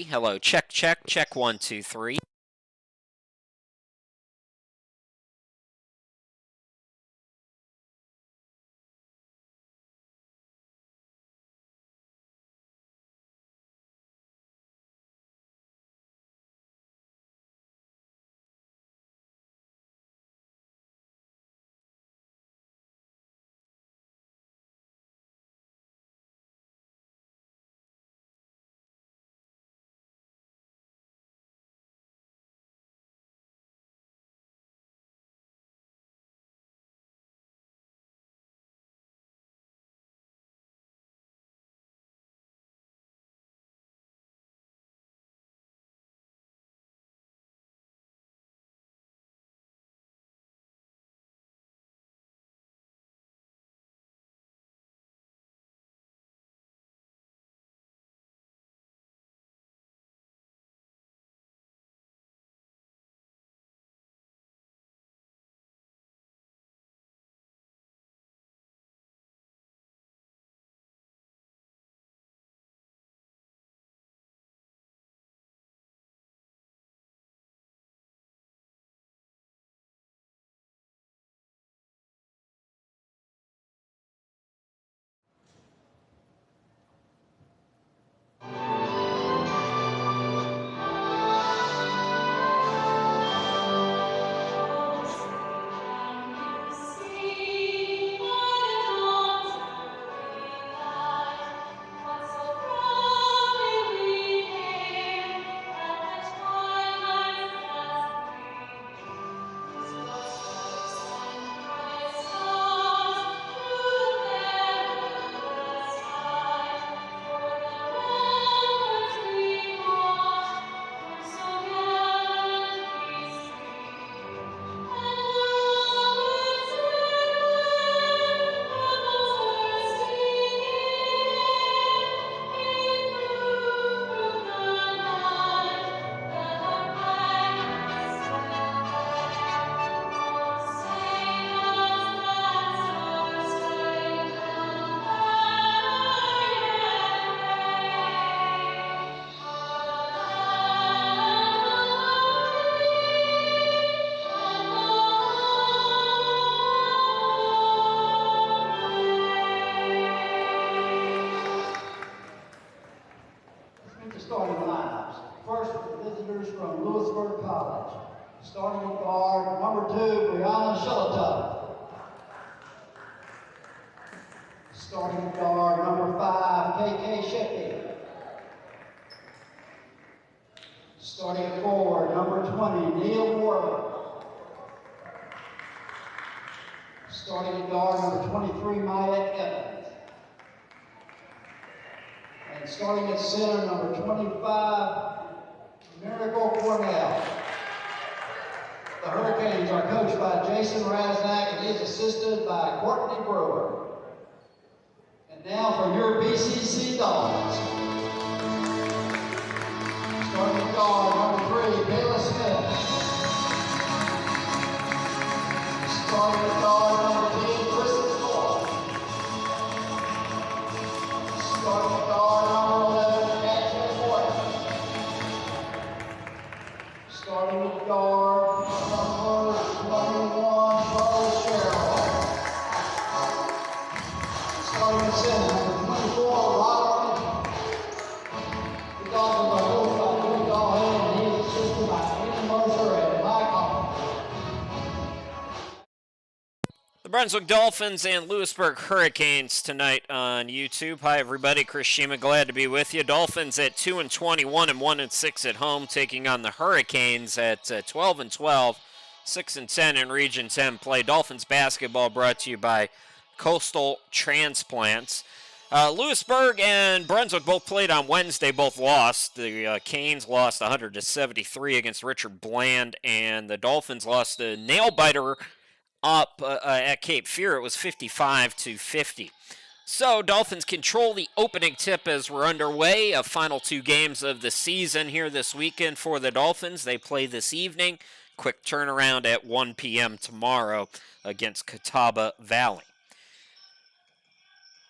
Hello, check, check, check, 1, 2, 3. Starting lineups. First, the visitors from Louisburg College. Starting at guard, number 2, Brianna Shuttletuck. Starting at guard, number 5, KK Shippey. Starting at forward, number 20, Neil Warwick. Starting at guard, number 23, Maya Evans. And starting at center, number 25, Miracle Cornell. The Hurricanes are coached by Jason Raznak and is assisted by Courtney Brewer. And now for your BCC Dolphins. Starting at guard, number 3, Kayla Smith. Starting at guard, number 10, Kristen Thorpe. Starting at guard, number 11, Catherine Morton. Starting at guard, number 21, Charles Sherrill. Starting at center, number 24, Robert Mitchell. The Dolphins are coached by Louis Dahlhead, and he is assisted by Andy Mercer and Mike Hoffman. The Brunswick Dolphins and Louisburg Hurricanes tonight on YouTube. Hi, everybody. Chris Shima, glad to be with you. Dolphins at 2-21 and 1-6 at home, taking on the Hurricanes at 12-12, 6-10 in Region 10 play. Dolphins basketball brought to you by Coastal Transplants. Louisburg and Brunswick both played on Wednesday, both lost. The Canes lost 100-73 against Richard Bland, and the Dolphins lost the nail-biter up at Cape Fear. It was 55-50. So Dolphins control the opening tip as we're underway. Final 2 games of the season here this weekend for the Dolphins. They play this evening. Quick turnaround at 1 p.m. tomorrow against Catawba Valley.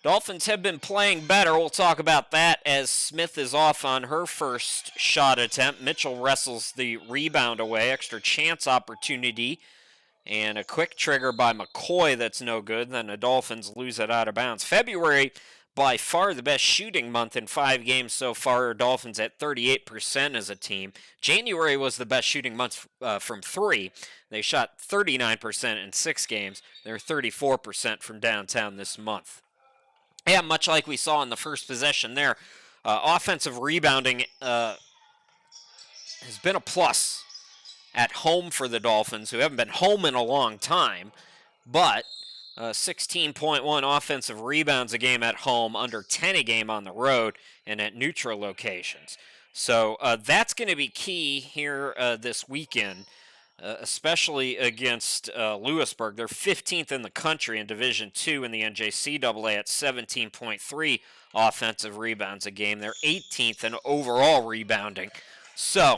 Dolphins have been playing better. We'll talk about that as Smith is off on her first shot attempt. Mitchell wrestles the rebound away. Extra chance opportunity. And a quick trigger by McCoy that's no good. Then the Dolphins lose it out of bounds. February, by far the best shooting month in 5 games so far. Dolphins at 38% as a team. January was the best shooting month from 3. They shot 39% in 6 games. They're 34% from downtown this month. Yeah, much like we saw in the first possession there, offensive rebounding has been a plus at home for the Dolphins, who haven't been home in a long time, but 16.1 offensive rebounds a game at home, under 10 a game on the road, and at neutral locations. So that's going to be key here this weekend, especially against Louisburg. They're 15th in the country in Division II in the NJCAA at 17.3 offensive rebounds a game. They're 18th in overall rebounding. So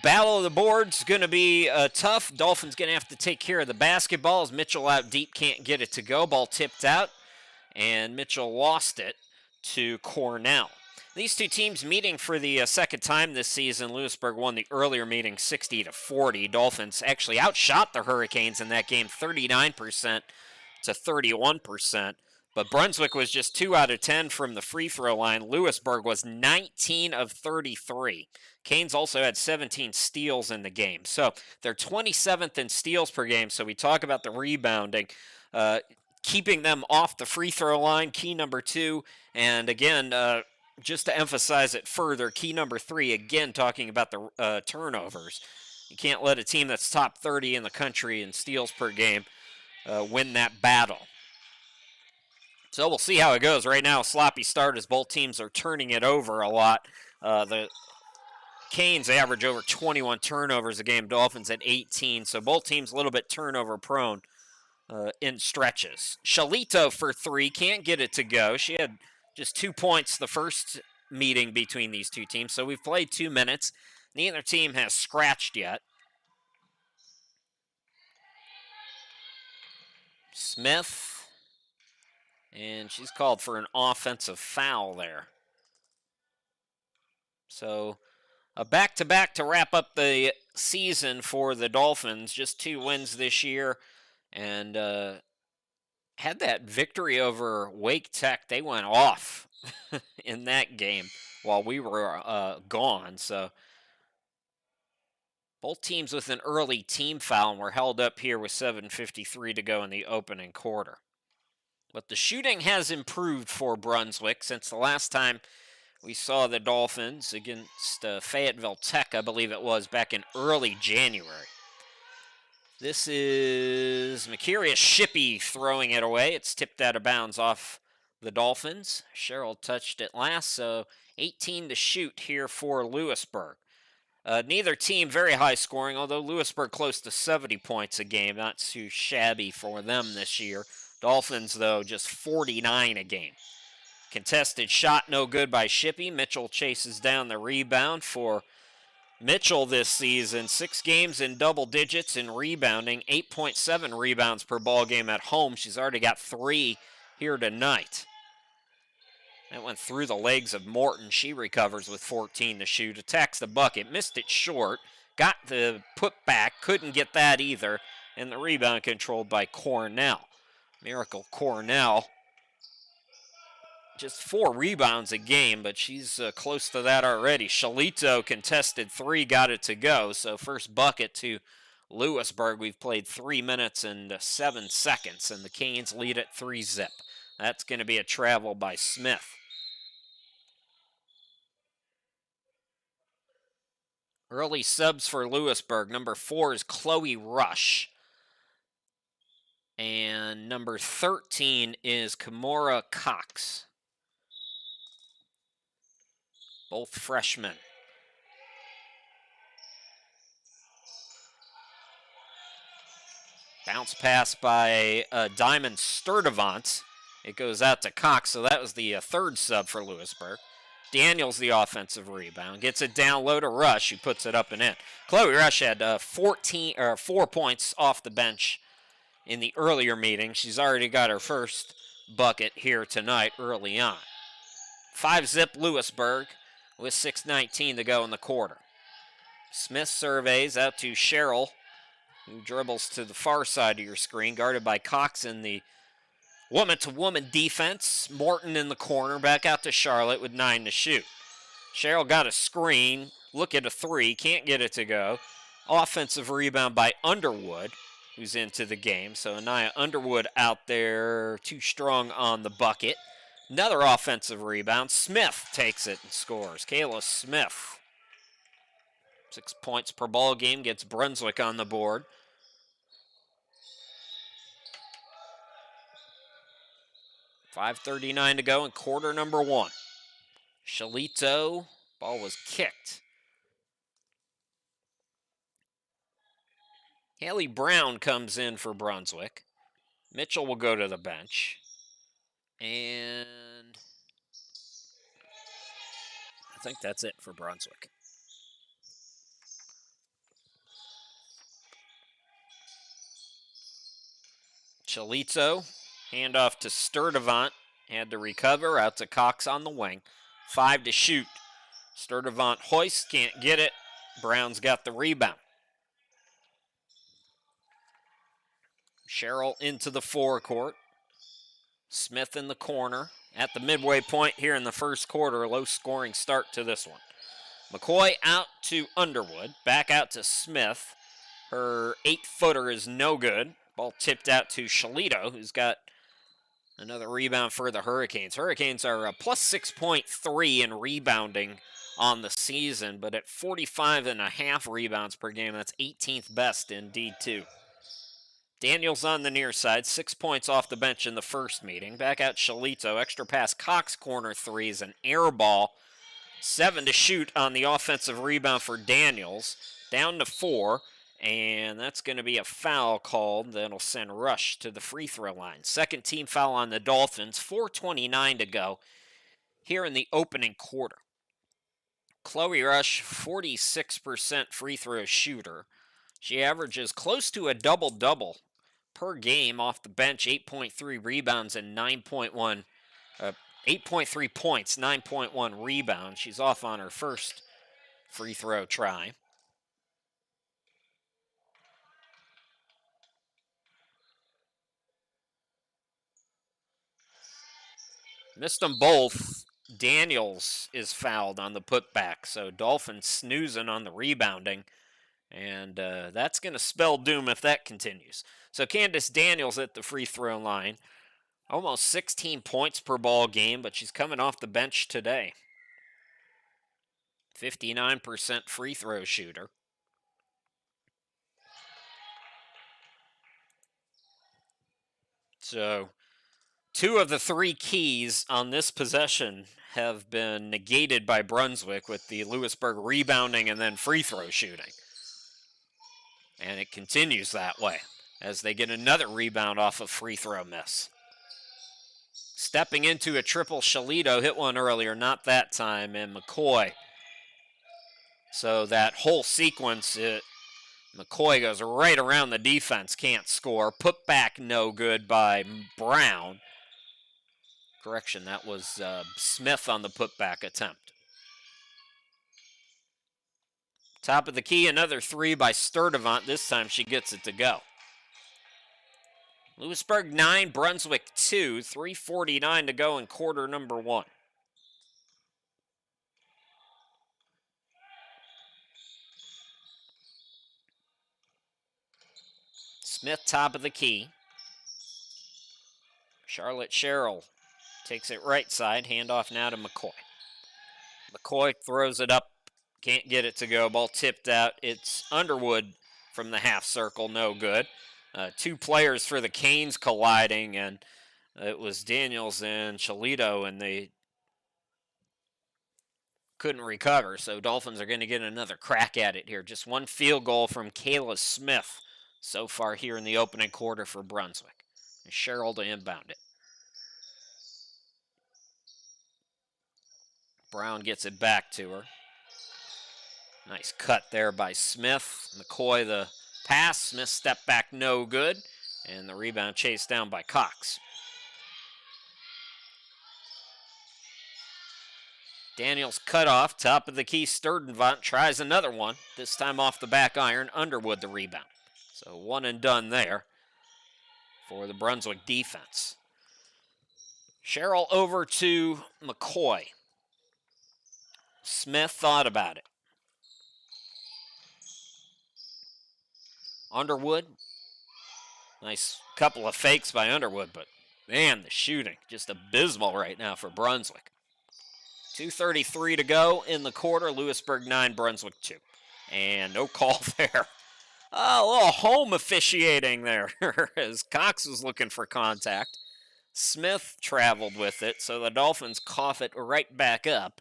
battle of the boards going to be tough. Dolphins going to have to take care of the basketball as Mitchell out deep can't get it to go. Ball tipped out, and Mitchell lost it to Cornell. These two teams meeting for the second time this season. Louisburg won the earlier meeting 60-40. Dolphins actually outshot the Hurricanes in that game 39% to 31%. But Brunswick was just 2 out of 10 from the free throw line. Louisburg was 19 of 33. Canes also had 17 steals in the game. So they're 27th in steals per game. So we talk about the rebounding. Keeping them off the free throw line, key number 2. And again, just to emphasize it further, key number 3, again, talking about the turnovers. You can't let a team that's top 30 in the country in steals per game win that battle. So we'll see how it goes. Right now, a sloppy start as both teams are turning it over a lot. The Canes average over 21 turnovers a game, Dolphins at 18. So both teams a little bit turnover prone in stretches. Shalito for 3, can't get it to go. She had just 2 points the first meeting between these two teams. So we've played 2 minutes. Neither team has scratched yet. Smith. And she's called for an offensive foul there. So a back-to-back to wrap up the season for the Dolphins. Just 2 wins this year. And had that victory over Wake Tech. They went off in that game while we were gone. So both teams with an early team foul and were held up here with 7:53 to go in the opening quarter. But the shooting has improved for Brunswick since the last time we saw the Dolphins against Fayetteville Tech, I believe it was, back in early January. This is Mercurius Shippey throwing it away. It's tipped out of bounds off the Dolphins. Cheryl touched it last, so 18 to shoot here for Louisburg. Neither team very high scoring, although Louisburg close to 70 points a game. Not too shabby for them this year. Dolphins, though, just 49 a game. Contested shot no good by Shippey. Mitchell chases down the rebound for Mitchell this season. 6 games in double digits in rebounding. 8.7 rebounds per ball game at home. She's already got 3 here tonight. That went through the legs of Morton. She recovers with 14 to shoot. Attacks the bucket. Missed it short. Got the putback. Couldn't get that either. And the rebound controlled by Cornell. Miracle Cornell. Just 4 rebounds a game, but she's close to that already. Shalito contested 3, got it to go. So first bucket to Louisburg. We've played 3 minutes and 7 seconds, and the Canes lead at 3-zip. That's going to be a travel by Smith. Early subs for Louisburg. Number 4 is Chloe Rush. And number 13 is Kimora Cox. Both freshmen. Bounce pass by Diamond Sturdivant. It goes out to Cox, so that was the 3rd sub for Louisburg. Daniels the offensive rebound. Gets it down low to Rush, who puts it up and in. Chloe Rush had 4 points off the bench in the earlier meeting. She's already got her first bucket here tonight early on. 5-zip Louisburg with 6:19 to go in the quarter. Smith surveys out to Sherrill, who dribbles to the far side of your screen, guarded by Cox in the woman-to-woman defense. Morton in the corner, back out to Charlotte with 9 to shoot. Sherrill got a screen, look at a three, can't get it to go. Offensive rebound by Underwood, who's into the game. So Anaya Underwood out there, too strong on the bucket. Another offensive rebound. Smith takes it and scores. Kayla Smith. 6 points per ball game, gets Brunswick on the board. .539 to go in quarter number 1. Shalito, ball was kicked. Haley Brown comes in for Brunswick. Mitchell will go to the bench. And I think that's it for Brunswick. Chalito, handoff to Sturdivant, had to recover, out to Cox on the wing. 5 to shoot. Sturdivant hoists, can't get it. Brown's got the rebound. Sherrill into the forecourt. Smith in the corner. At the midway point here in the first quarter, a low-scoring start to this one. McCoy out to Underwood, back out to Smith. Her 8-footer is no good. Ball tipped out to Shalito, who's got another rebound for the Hurricanes. Hurricanes are a plus 6.3 in rebounding on the season, but at 45.5 rebounds per game, that's 18th best in D2. Daniels on the near side, 6 points off the bench in the first meeting. Back out Shalito, extra pass, Cox corner threes, an air ball. 7 to shoot on the offensive rebound for Daniels. Down to 4, and that's going to be a foul called. That'll send Rush to the free throw line. Second team foul on the Dolphins, 4:29 to go here in the opening quarter. Chloe Rush, 46% free throw shooter. She averages close to a double-double per game off the bench, 8.3 rebounds and 8.3 points, 9.1 rebounds. She's off on her first free throw try. Missed them both. Daniels is fouled on the putback, so Dolphins snoozing on the rebounding. And that's going to spell doom if that continues. So Candace Daniels at the free throw line. Almost 16 points per ball game, but she's coming off the bench today. 59% free throw shooter. So 2 of the 3 keys on this possession have been negated by Brunswick with the Louisburg rebounding and then free throw shooting. And it continues that way as they get another rebound off a free throw miss. Stepping into a triple, Shalito hit one earlier, not that time, and McCoy. So that whole sequence, McCoy goes right around the defense, can't score. Put back no good by Brown. Correction, that was Smith on the putback attempt. Top of the key, another 3 by Sturdivant. This time she gets it to go. Louisburg 9, Brunswick 2, 3:49 to go in quarter number 1. Smith top of the key. Charlotte Sherrill takes it right side. Handoff now to McCoy. McCoy throws it up. Can't get it to go. Ball tipped out. It's Underwood from the half circle. No good. 2 players for the Canes colliding, and it was Daniels and Shalito, and they couldn't recover. So Dolphins are going to get another crack at it here. Just 1 field goal from Kayla Smith so far here in the opening quarter for Brunswick. And Sherrill to inbound it. Brown gets it back to her. Nice cut there by Smith. McCoy the pass. Smith step back no good. And the rebound chased down by Cox. Daniels cut off, top of the key. Sturdenvant tries another one, this time off the back iron. Underwood the rebound. So one and done there for the Brunswick defense. Sherrill over to McCoy. Smith thought about it. Underwood. Nice couple of fakes by Underwood, but man, the shooting just abysmal right now for Brunswick. 2:33 to go in the quarter. Louisburg 9, Brunswick 2. And no call there. A little home officiating there as Cox was looking for contact. Smith traveled with it, so the Dolphins cough it right back up.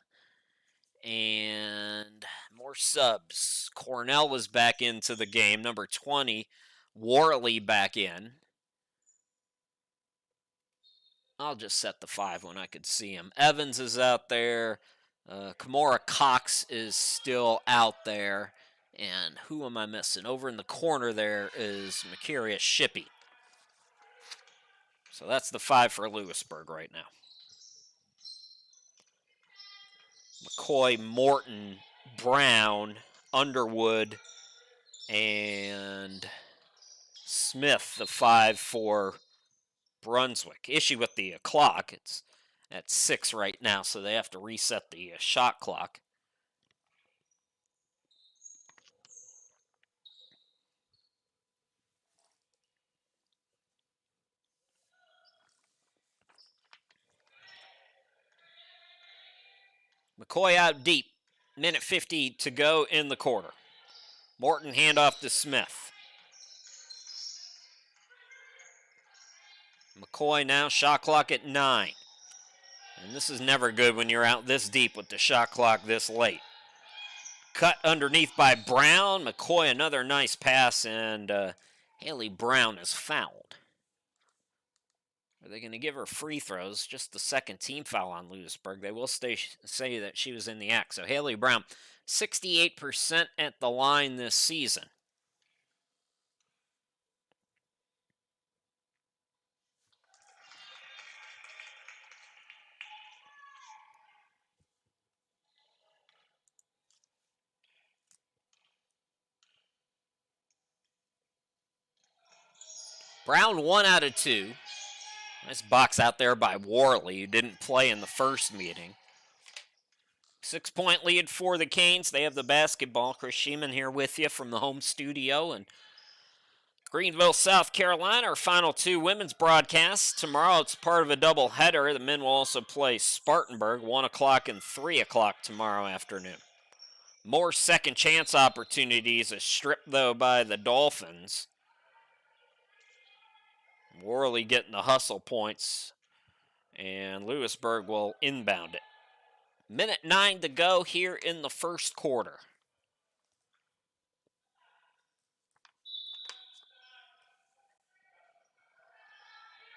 And more subs. Cornell was back into the game. Number 20, Worley back in. I'll just set the 5 when I could see him. Evans is out there. Kimura Cox is still out there. And who am I missing? Over in the corner there is Mercurius Shippey. So that's the 5 for Louisburg right now. McCoy, Morton, Brown, Underwood, and Smith, the 5 for Brunswick. Issue with the clock. It's at 6 right now, so they have to reset the shot clock. McCoy out deep. Minute 50 to go in the quarter. Morton handoff to Smith. McCoy now, shot clock at 9. And this is never good when you're out this deep with the shot clock this late. Cut underneath by Brown. McCoy, another nice pass, and Haley Brown is fouled. Are they going to give her free throws? Just the second team foul on Louisburg. They will say that she was in the act. So Haley Brown, 68% at the line this season. Brown 1 out of 2. Nice box out there by Worley, who didn't play in the first meeting. 6-point lead for the Canes. They have the basketball. Chris Sheeman here with you from the home studio in Greenville, South Carolina. Our final 2 women's broadcasts. Tomorrow it's part of a doubleheader. The men will also play Spartanburg, 1 o'clock and 3 o'clock tomorrow afternoon. More second chance opportunities are stripped, though, by the Dolphins. Worley getting the hustle points, and Louisburg will inbound it. Minute 9 to go here in the first quarter.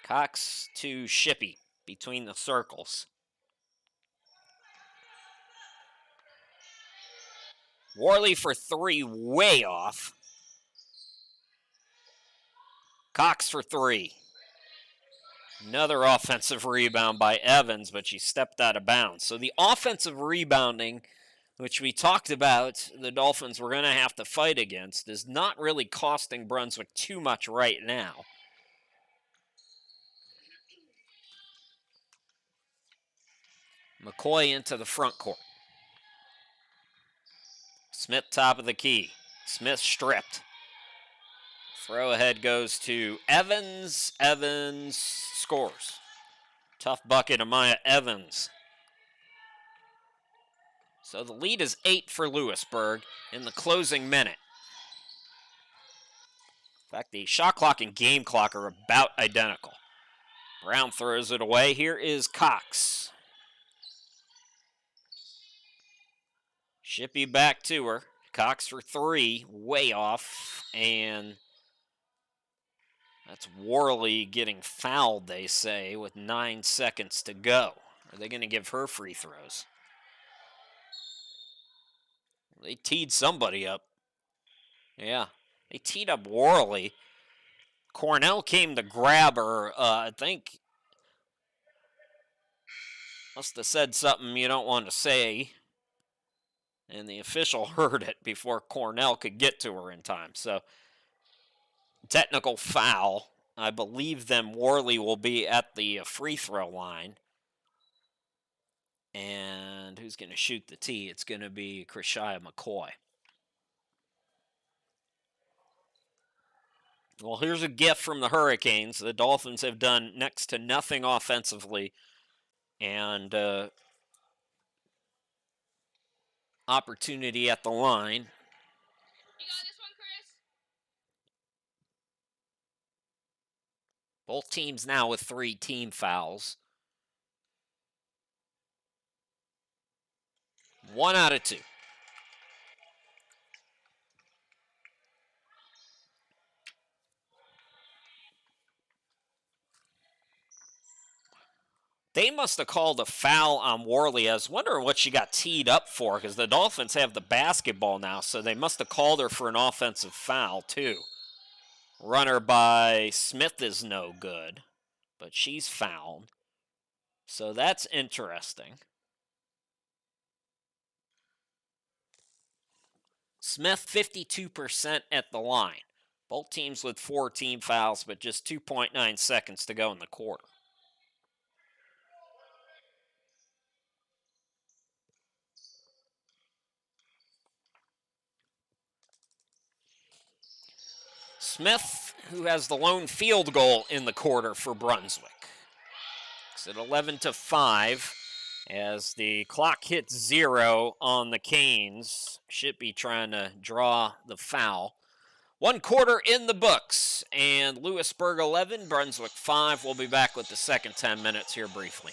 Cox to Shippey between the circles. Worley for 3, way off. Cox for 3. Another offensive rebound by Evans, but she stepped out of bounds. So the offensive rebounding, which we talked about, the Dolphins were going to have to fight against, is not really costing Brunswick too much right now. McCoy into the front court. Smith top of the key. Smith stripped. Throw ahead goes to Evans. Evans scores. Tough bucket of Maya Evans. So the lead is 8 for Louisburg in the closing minute. In fact, the shot clock and game clock are about identical. Brown throws it away. Here is Cox. Shippey back to her. Cox for 3, way off, and that's Worley getting fouled, they say, with 9 seconds to go. Are they going to give her free throws? They teed somebody up. Yeah, they teed up Worley. Cornell came to grab her. I think Must have said something you don't want to say. And the official heard it before Cornell could get to her in time. So, technical foul. I believe then Worley will be at the free throw line. And who's going to shoot the tee? It's going to be Krishia McCoy. Well, here's a gift from the Hurricanes. The Dolphins have done next to nothing offensively. And opportunity at the line. You got this one, Chris? Both teams now with 3 team fouls. 1 out of 2. They must have called a foul on Worley. I was wondering what she got teed up for, because the Dolphins have the basketball now, so they must have called her for an offensive foul, too. Runner by Smith is no good, but she's fouled. So that's interesting. Smith, 52% at the line. Both teams with 4 team fouls, but just 2.9 seconds to go in the quarter. Smith, who has the lone field goal in the quarter for Brunswick. It's at 11-5 as the clock hits 0 on the Canes. Should be trying to draw the foul. 1 quarter in the books, and Louisburg 11, Brunswick 5. We'll be back with the second 10 minutes here briefly.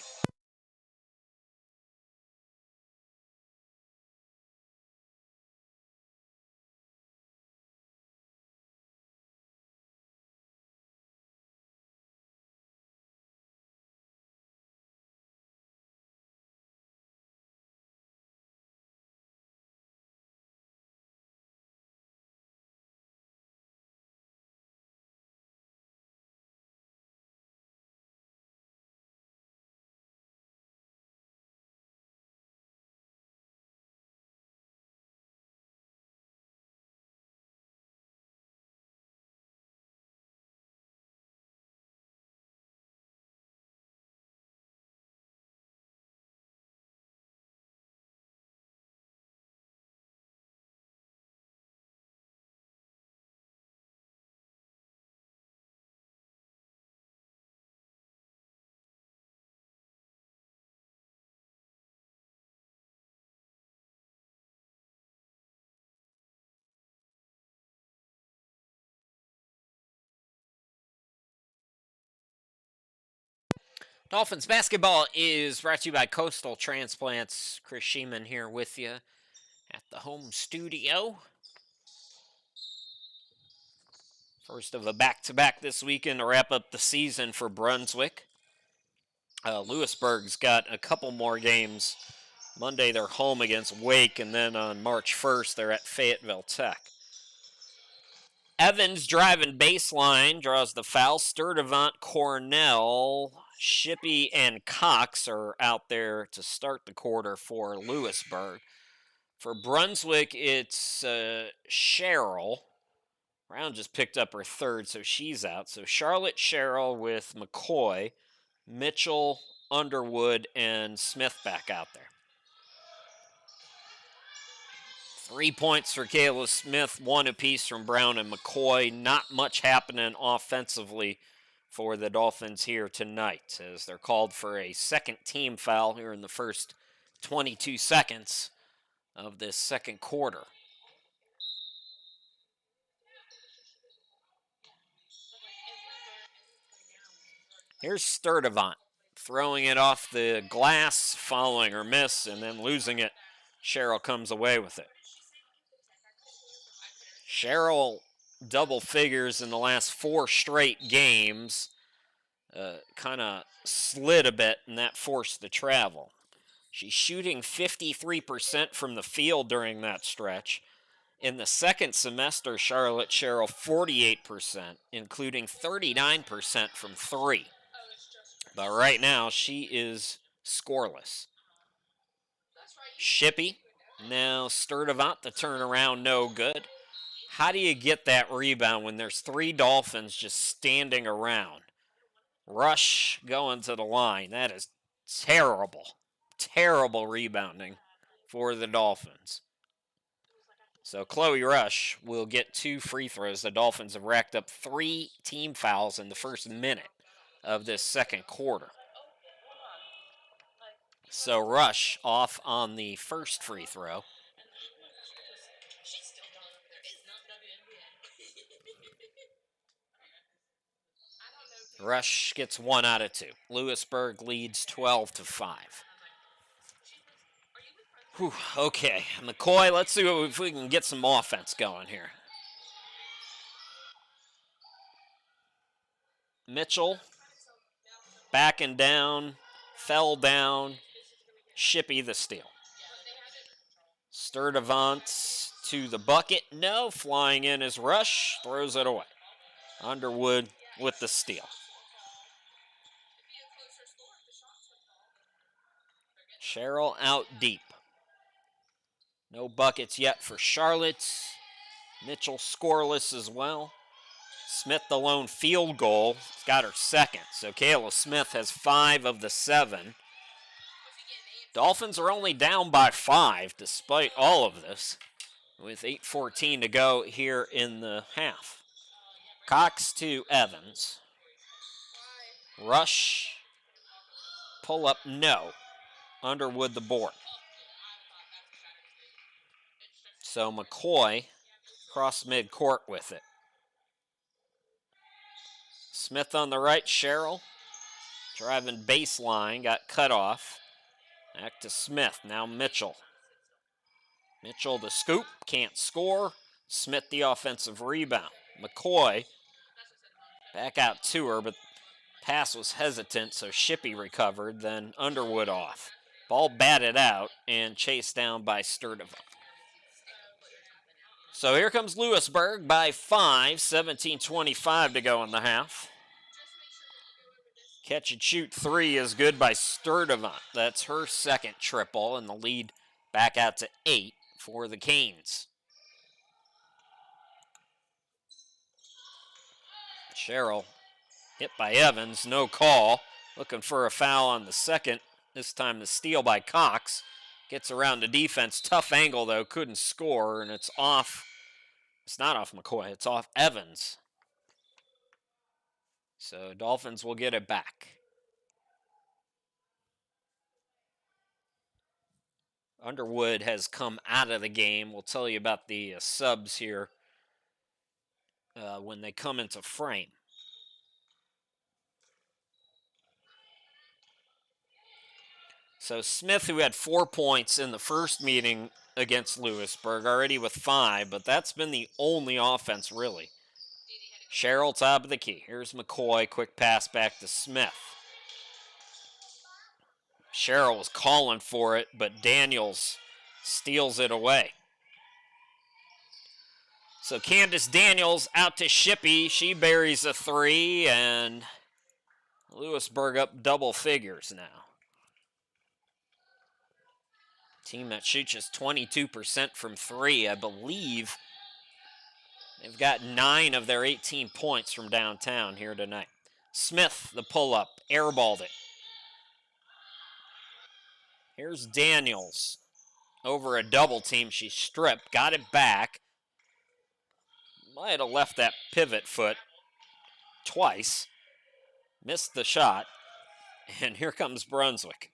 Dolphins basketball is brought to you by Coastal Transplants. Chris Sheeman here with you at the home studio. First of a back-to-back this weekend to wrap up the season for Brunswick. Louisburg's got a couple more games. Monday they're home against Wake, and then on March 1st they're at Fayetteville Tech. Evans driving baseline, draws the foul. Sturdivant, Cornell, Shippey, and Cox are out there to start the quarter for Louisburg. For Brunswick, it's Cheryl. Brown just picked up her 3rd, so she's out. So Charlotte, Cheryl with McCoy, Mitchell, Underwood, and Smith back out there. 3 points for Kayla Smith, 1 apiece from Brown and McCoy. Not much happening offensively for the Dolphins here tonight, as they're called for a second team foul here in the first 22 seconds of this second quarter. Here's Sturdivant throwing it off the glass, following her miss, and then losing it. Cheryl comes away with it. Cheryl double figures in the last 4 straight games. Kind of slid a bit, and that forced the travel. She's shooting 53% from the field during that stretch. In the second semester, Charlotte Cheryl 48%, including 39% from 3. But right now, she is scoreless. Shippey, now Sturdivant, the turnaround, no good. How do you get that rebound when there's 3 Dolphins just standing around? Rush going to the line. That is terrible, terrible rebounding for the Dolphins. So Chloe Rush will get 2 free throws. The Dolphins have racked up 3 team fouls in the first minute of this second quarter. So Rush off on the first free throw. Rush gets 1 out of 2. Louisburg leads 12-5. Whew, okay, McCoy, let's see if we can get some offense going here. Mitchell, backing down, fell down. Shippey the steal. Sturdivant to the bucket. No, flying in is Rush, throws it away. Underwood with the steal. Sherrill out deep. No buckets yet for Charlotte. Mitchell scoreless as well. Smith the lone field goal. It's got her second. So Kayla Smith has 5 of the 7. Dolphins are only down by 5 despite all of this, with 8:14 to go here in the half. Cox to Evans. Rush. Pull up, no. Underwood the board. So McCoy cross midcourt with it. Smith on the right, Sherrill. Driving baseline, got cut off. Back to Smith, now Mitchell. Mitchell the scoop, can't score. Smith the offensive rebound. McCoy back out to her, but pass was hesitant, so Shippey recovered, then Underwood off. Ball batted out and chased down by Sturdivant. So here comes Louisburg by 5, 17:25 to go in the half. Catch and shoot 3 is good by Sturdivant. That's her second triple, and the lead back out to 8 for the Canes. Sherrill hit by Evans, no call. Looking for a foul on the second. This time the steal by Cox. Gets around the defense. Tough angle, though. Couldn't score, and it's off. It's not off McCoy. It's off Evans. So Dolphins will get it back. Underwood has come out of the game. We'll tell you about the subs here when they come into frame. So Smith, who had 4 points in the first meeting against Louisburg, already with 5, but that's been the only offense, really. Sherrill, top of the key. Here's McCoy, quick pass back to Smith. Sherrill was calling for it, but Daniels steals it away. So Candace Daniels out to Shippey. She buries a 3, and Louisburg up double figures now. Team that shoots just 22% from 3, I believe. They've got 9 of their 18 points from downtown here tonight. Smith, the pull-up, airballed it. Here's Daniels. Over a double team, she stripped, got it back. Might have left that pivot foot twice. Missed the shot. And here comes Brunswick.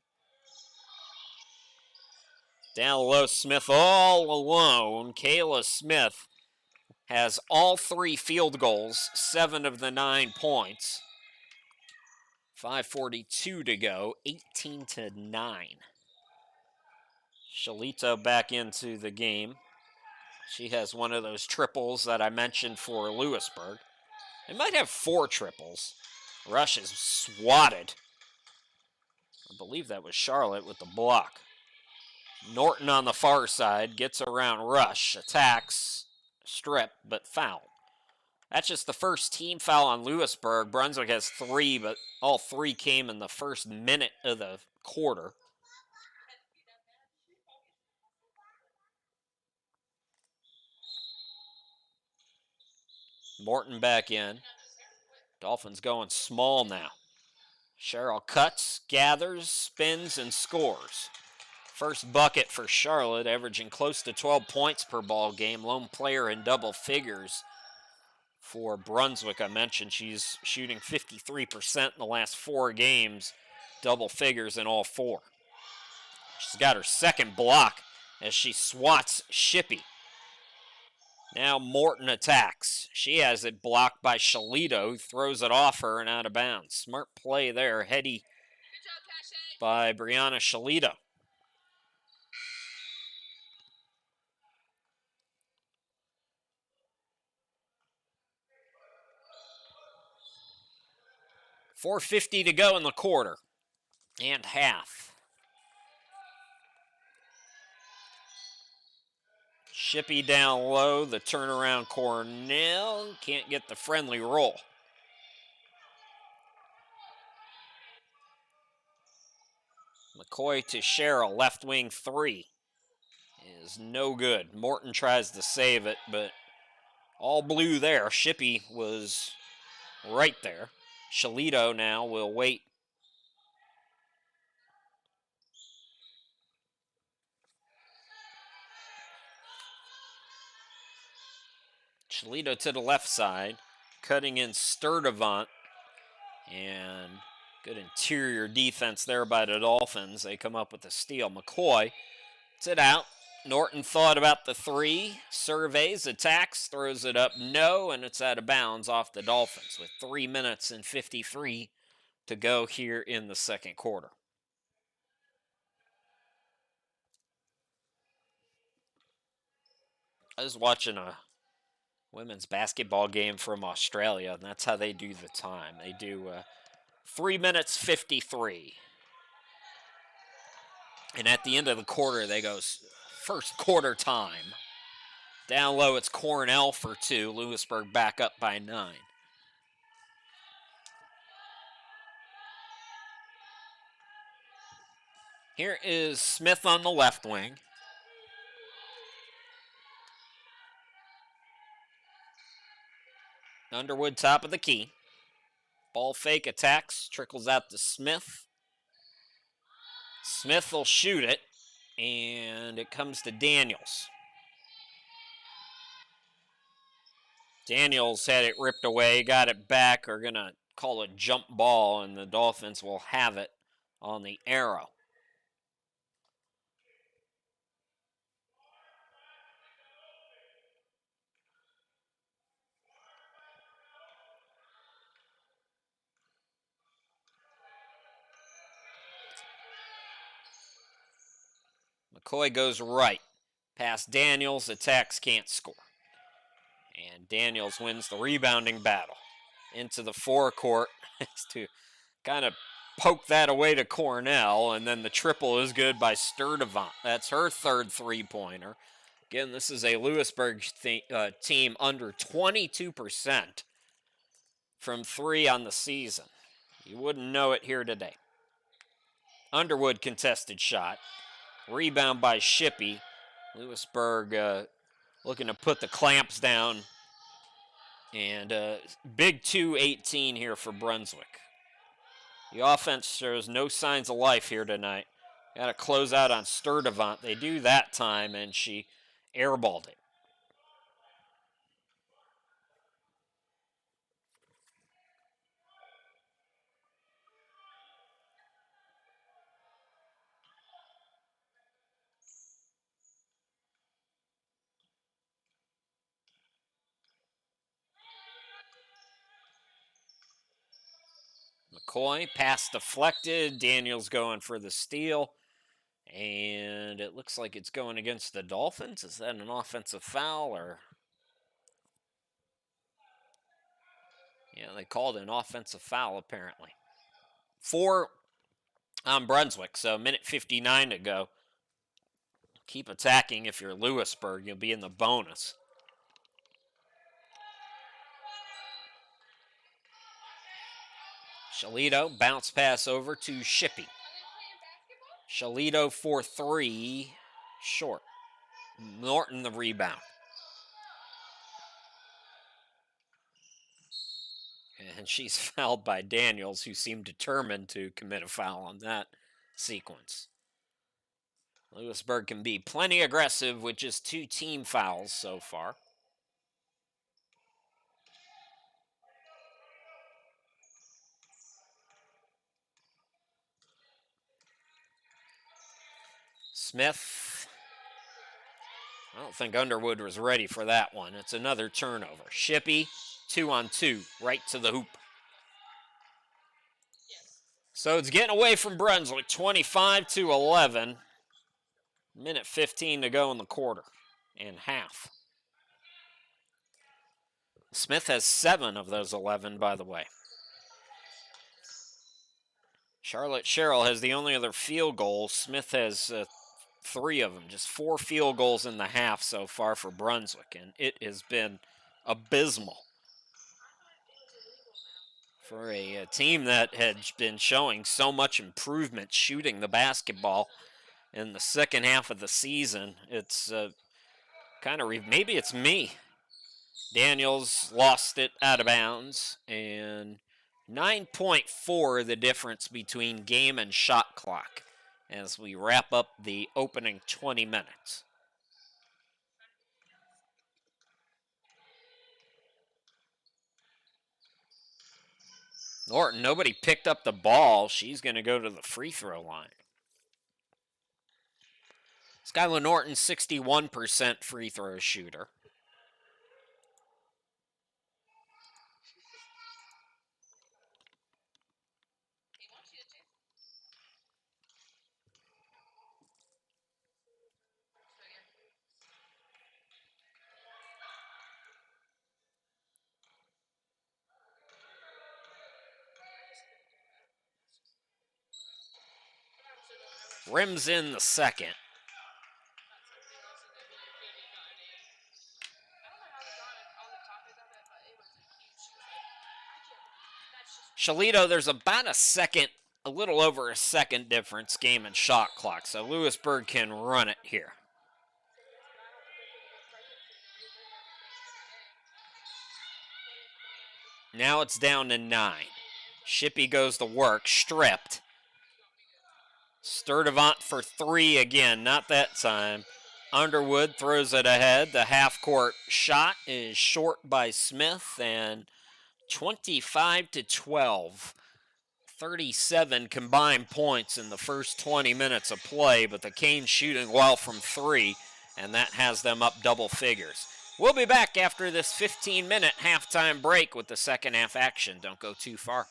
Down low, Smith all alone. Kayla Smith has all 3 field goals, 7 of the 9 points. 5:42 to go, 18-9. Shalito back into the game. She has one of those triples that I mentioned for Louisburg. They might have 4 triples. Rush is swatted. I believe that was Charlotte with the block. Norton on the far side gets around Rush, attacks, strip, but foul. That's just the first team foul on Louisburg. Brunswick has 3, but all 3 came in the first minute of the quarter. Morton back in. Dolphins going small now. Cheryl cuts, gathers, spins, and scores. First bucket for Charlotte, averaging close to 12 points per ball game. Lone player in double figures for Brunswick. I mentioned she's shooting 53% in the last 4 games, double figures in all 4. She's got her second block as she swats Shippey. Now Morton attacks. She has it blocked by Shalito, who throws it off her and out of bounds. Smart play there, heady Good job, Cache. by Brianna Shalito. .450 to go in the quarter and half. Shippey down low, the turnaround Cornell can't get the friendly roll. McCoy to Cheryl, left wing 3 is no good. Morton tries to save it, but all blue there. Shippey was right there. Shalito now will wait. Shalito to the left side, cutting in Sturdivant, and good interior defense there by the Dolphins. They come up with a steal. McCoy gets it out. Norton thought about the 3, surveys, attacks, throws it up, no, and it's out of bounds off the Dolphins with 3 minutes and 53 to go here in the second quarter. I was watching a women's basketball game from Australia, and that's how they do the time. They do 3 minutes 53. And at the end of the quarter, they go first quarter time. Down low, it's Cornell for 2. Louisburg back up by 9. Here is Smith on the left wing. Underwood top of the key. Ball fake attacks, trickles out to Smith. Smith will shoot it, and it comes to Daniels. Daniels had it ripped away, got it back, are going to call a jump ball, and the Dolphins will have it on the arrow. McCoy goes right. Past Daniels, attacks, can't score. And Daniels wins the rebounding battle. Into the forecourt to kind of poke that away to Cornell, and then the triple is good by Sturdivant. That's her third three-pointer. Again, this is a Louisburg team under 22% from 3 on the season. You wouldn't know it here today. Underwood contested shot. Rebound by Shippey. Louisburg looking to put the clamps down. And big 2-18 here for Brunswick. The offense shows no signs of life here tonight. Got to close out on Sturdivant. They do that time, and she airballed it. McCoy, pass deflected. Daniels going for the steal. And it looks like it's going against the Dolphins. Is that an offensive foul or? Yeah, they called an offensive foul apparently. 4 on Brunswick, so minute 59 to go. Keep attacking if you're Louisburg. You'll be in the bonus. Shalito, bounce pass over to Shippey. Shalito for 3, short. Norton the rebound. And she's fouled by Daniels, who seemed determined to commit a foul on that sequence. Louisburg can be plenty aggressive with just 2 team fouls so far. Smith. I don't think Underwood was ready for that one. It's another turnover. Shippey, 2-on-2, right to the hoop. So it's getting away from Brunswick, 25-11. Minute 15 to go in the quarter and half. Smith has 7 of those 11, by the way. Charlotte Sherrill has the only other field goal. Smith has 3 of them, just 4 field goals in the half so far for Brunswick, and it has been abysmal for a team that had been showing so much improvement shooting the basketball in the second half of the season. It's kind of, maybe it's me. Daniels lost it out of bounds, and 9.4 the difference between game and shot clock as we wrap up the opening 20 minutes. Norton, nobody picked up the ball. She's going to go to the free throw line. Skylar Norton, 61% free throw shooter. Rims in the second. Shalito, there's about a little over a second difference game and shot clock, so Louisburg can run it here. Now it's down to 9. Shippey goes to work, stripped. Sturdivant for 3 again, not that time. Underwood throws it ahead. The half-court shot is short by Smith, and 25-12. 37 combined points in the first 20 minutes of play, but the Canes shooting well from 3, and that has them up double figures. We'll be back after this 15-minute halftime break with the second half action. Don't go too far.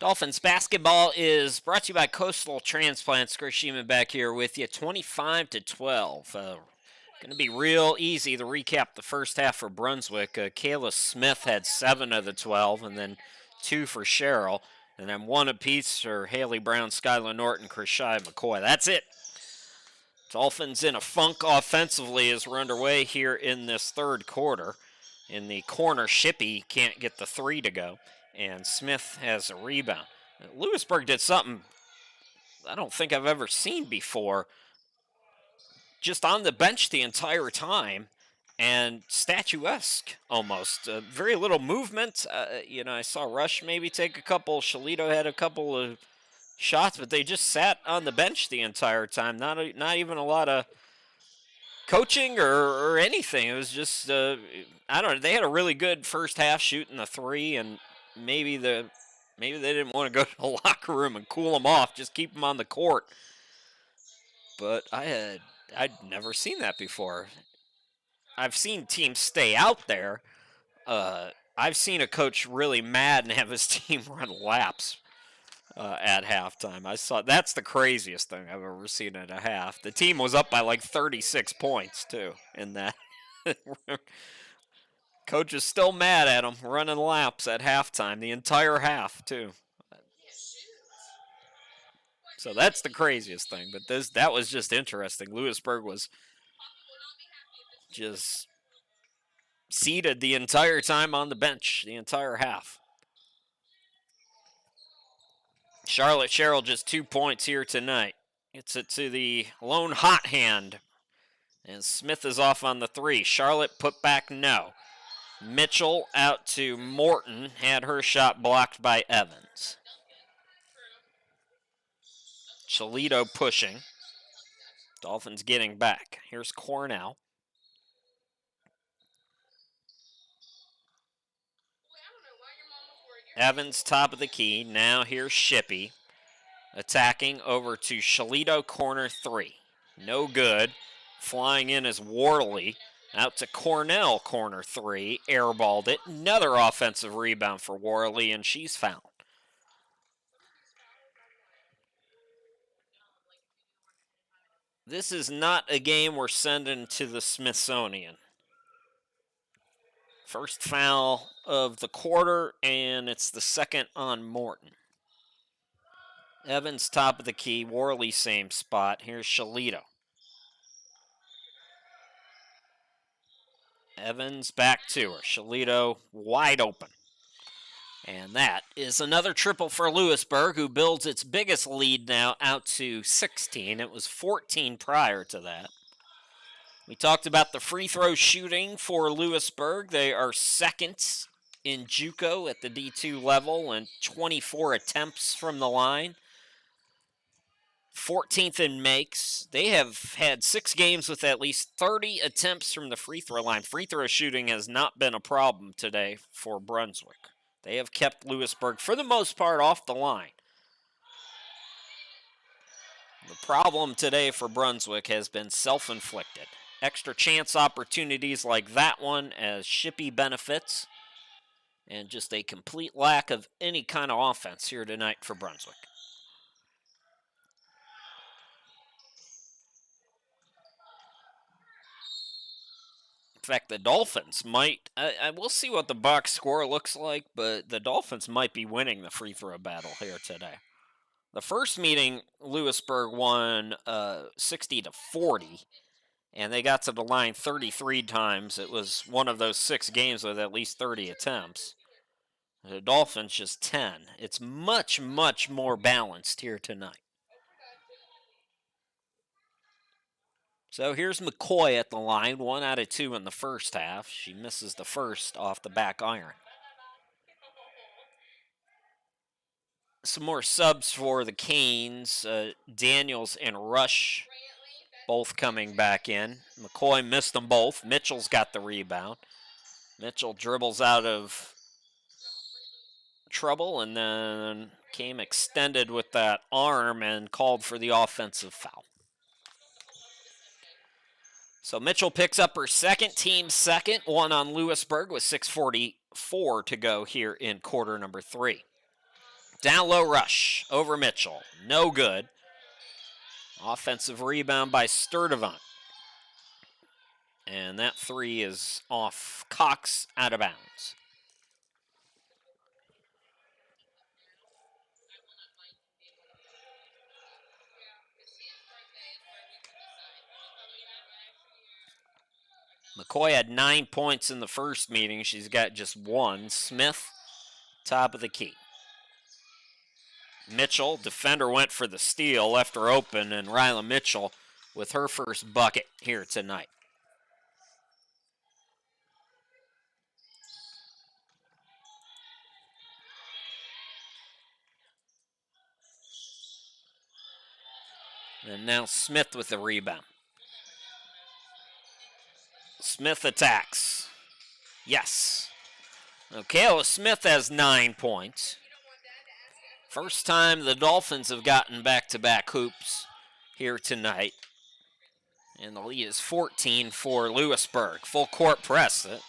Dolphins basketball is brought to you by Coastal Transplants. Chris Sheeman back here with you, 25-12. Going to be real easy to recap the first half for Brunswick. Kayla Smith had 7 of the 12, and then 2 for Cheryl, and then 1 apiece for Haley Brown, Skylar Norton, Krishai McCoy. That's it. Dolphins in a funk offensively as we're underway here in this third quarter. In the corner, Shippey can't get the 3 to go, and Smith has a rebound. Louisburg did something I don't think I've ever seen before. Just on the bench the entire time, and statuesque almost. Very little movement. I saw Rush maybe take a couple. Shalito had a couple of shots, but they just sat on the bench the entire time. Not even a lot of coaching or anything. It was just, I don't know. They had a really good first half shooting the 3, and maybe they didn't want to go to the locker room and cool them off, just keep them on the court. But I'd never seen that before. I've seen teams stay out there. I've seen a coach really mad and have his team run laps at halftime. I saw that's the craziest thing I've ever seen at a half. The team was up by like 36 points too in that. Coach is still mad at them running laps at halftime, the entire half too. So that's the craziest thing. But that was just interesting. Louisburg was just seated the entire time on the bench, the entire half. Charlotte Sherrill just 2 points here tonight. Gets it to the lone hot hand. And Smith is off on the 3. Charlotte put back no. Mitchell out to Morton. Had her shot blocked by Evans. Shalito pushing. Dolphins getting back. Here's Cornell. Evans top of the key. Now here's Shippey. Attacking over to Shalito, corner 3. No good. Flying in is Worley. Out to Cornell, corner 3. Airballed it. Another offensive rebound for Worley, and she's fouled. This is not a game we're sending to the Smithsonian. First foul of the quarter, and it's the second on Morton. Evans top of the key, Worley same spot. Here's Shalito. Evans back to her. Shalito wide open. And that is another triple for Louisburg, who builds its biggest lead now out to 16. It was 14 prior to that. We talked about the free throw shooting for Louisburg. They are second in JUCO at the D2 level and 24 attempts from the line. 14th in makes. They have had 6 games with at least 30 attempts from the free throw line. Free throw shooting has not been a problem today for Brunswick. They have kept Louisburg, for the most part, off the line. The problem today for Brunswick has been self-inflicted. Extra chance opportunities like that one as Shippey benefits, and just a complete lack of any kind of offense here tonight for Brunswick. In fact, the Dolphins might, I will see what the box score looks like, but the Dolphins might be winning the free throw battle here today. The first meeting, Louisburg won 60-40, and they got to the line 33 times. It was one of those 6 games with at least 30 attempts. The Dolphins just 10. It's much, much more balanced here tonight. So here's McCoy at the line, 1 out of 2 in the first half. She misses the first off the back iron. Some more subs for the Canes. Daniels and Rush both coming back in. McCoy missed them both. Mitchell's got the rebound. Mitchell dribbles out of trouble and then came extended with that arm and called for the offensive foul. So Mitchell picks up her second, team second, 1 on Louisburg with 6:44 to go here in quarter number 3. Down low rush over Mitchell. No good. Offensive rebound by Sturdivant. And that three is off Cox, out of bounds. McCoy had 9 points in the first meeting. She's got just one. Smith, top of the key. Mitchell, defender, went for the steal, left her open, and Ryla Mitchell with her first bucket here tonight. And now Smith with the rebound. Smith attacks. Yes. Kayla Smith has 9 points. First time the Dolphins have gotten back-to-back hoops here tonight. And the lead is 14 for Louisburg. Full court press. It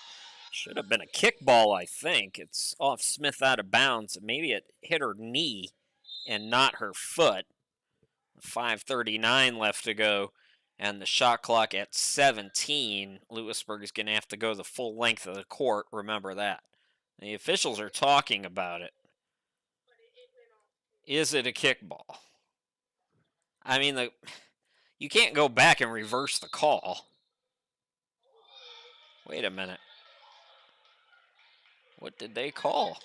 should have been a kickball, I think. It's off Smith out of bounds. Maybe it hit her knee and not her foot. 5:39 left to go. And the shot clock at 17. Louisburg is going to have to go the full length of the court. Remember that. The officials are talking about it. Is it a kickball? I mean, you can't go back and reverse the call. Wait a minute. What did they call?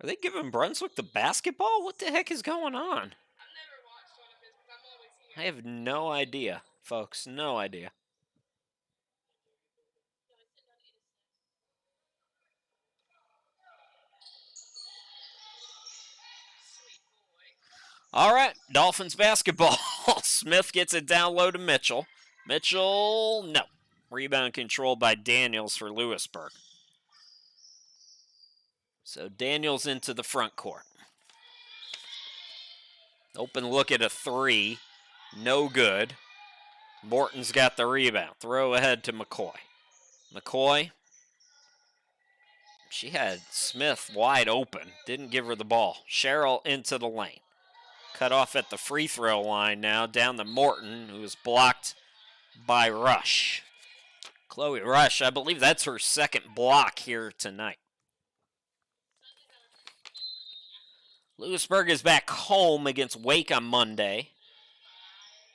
Are they giving Brunswick the basketball? What the heck is going on? I have no idea, folks. No idea. All right, Dolphins basketball. Smith gets it down low to Mitchell. Mitchell, no. Rebound controlled by Daniels for Louisburg. So Daniels into the front court. Open look at a three. No good. Morton's got the rebound. Throw ahead to McCoy. McCoy. She had Smith wide open. Didn't give her the ball. Sherrill into the lane. Cut off at the free throw line now. Down to Morton, who was blocked by Rush. Chloe Rush, I believe that's her second block here tonight. Louisburg is back home against Wake on Monday.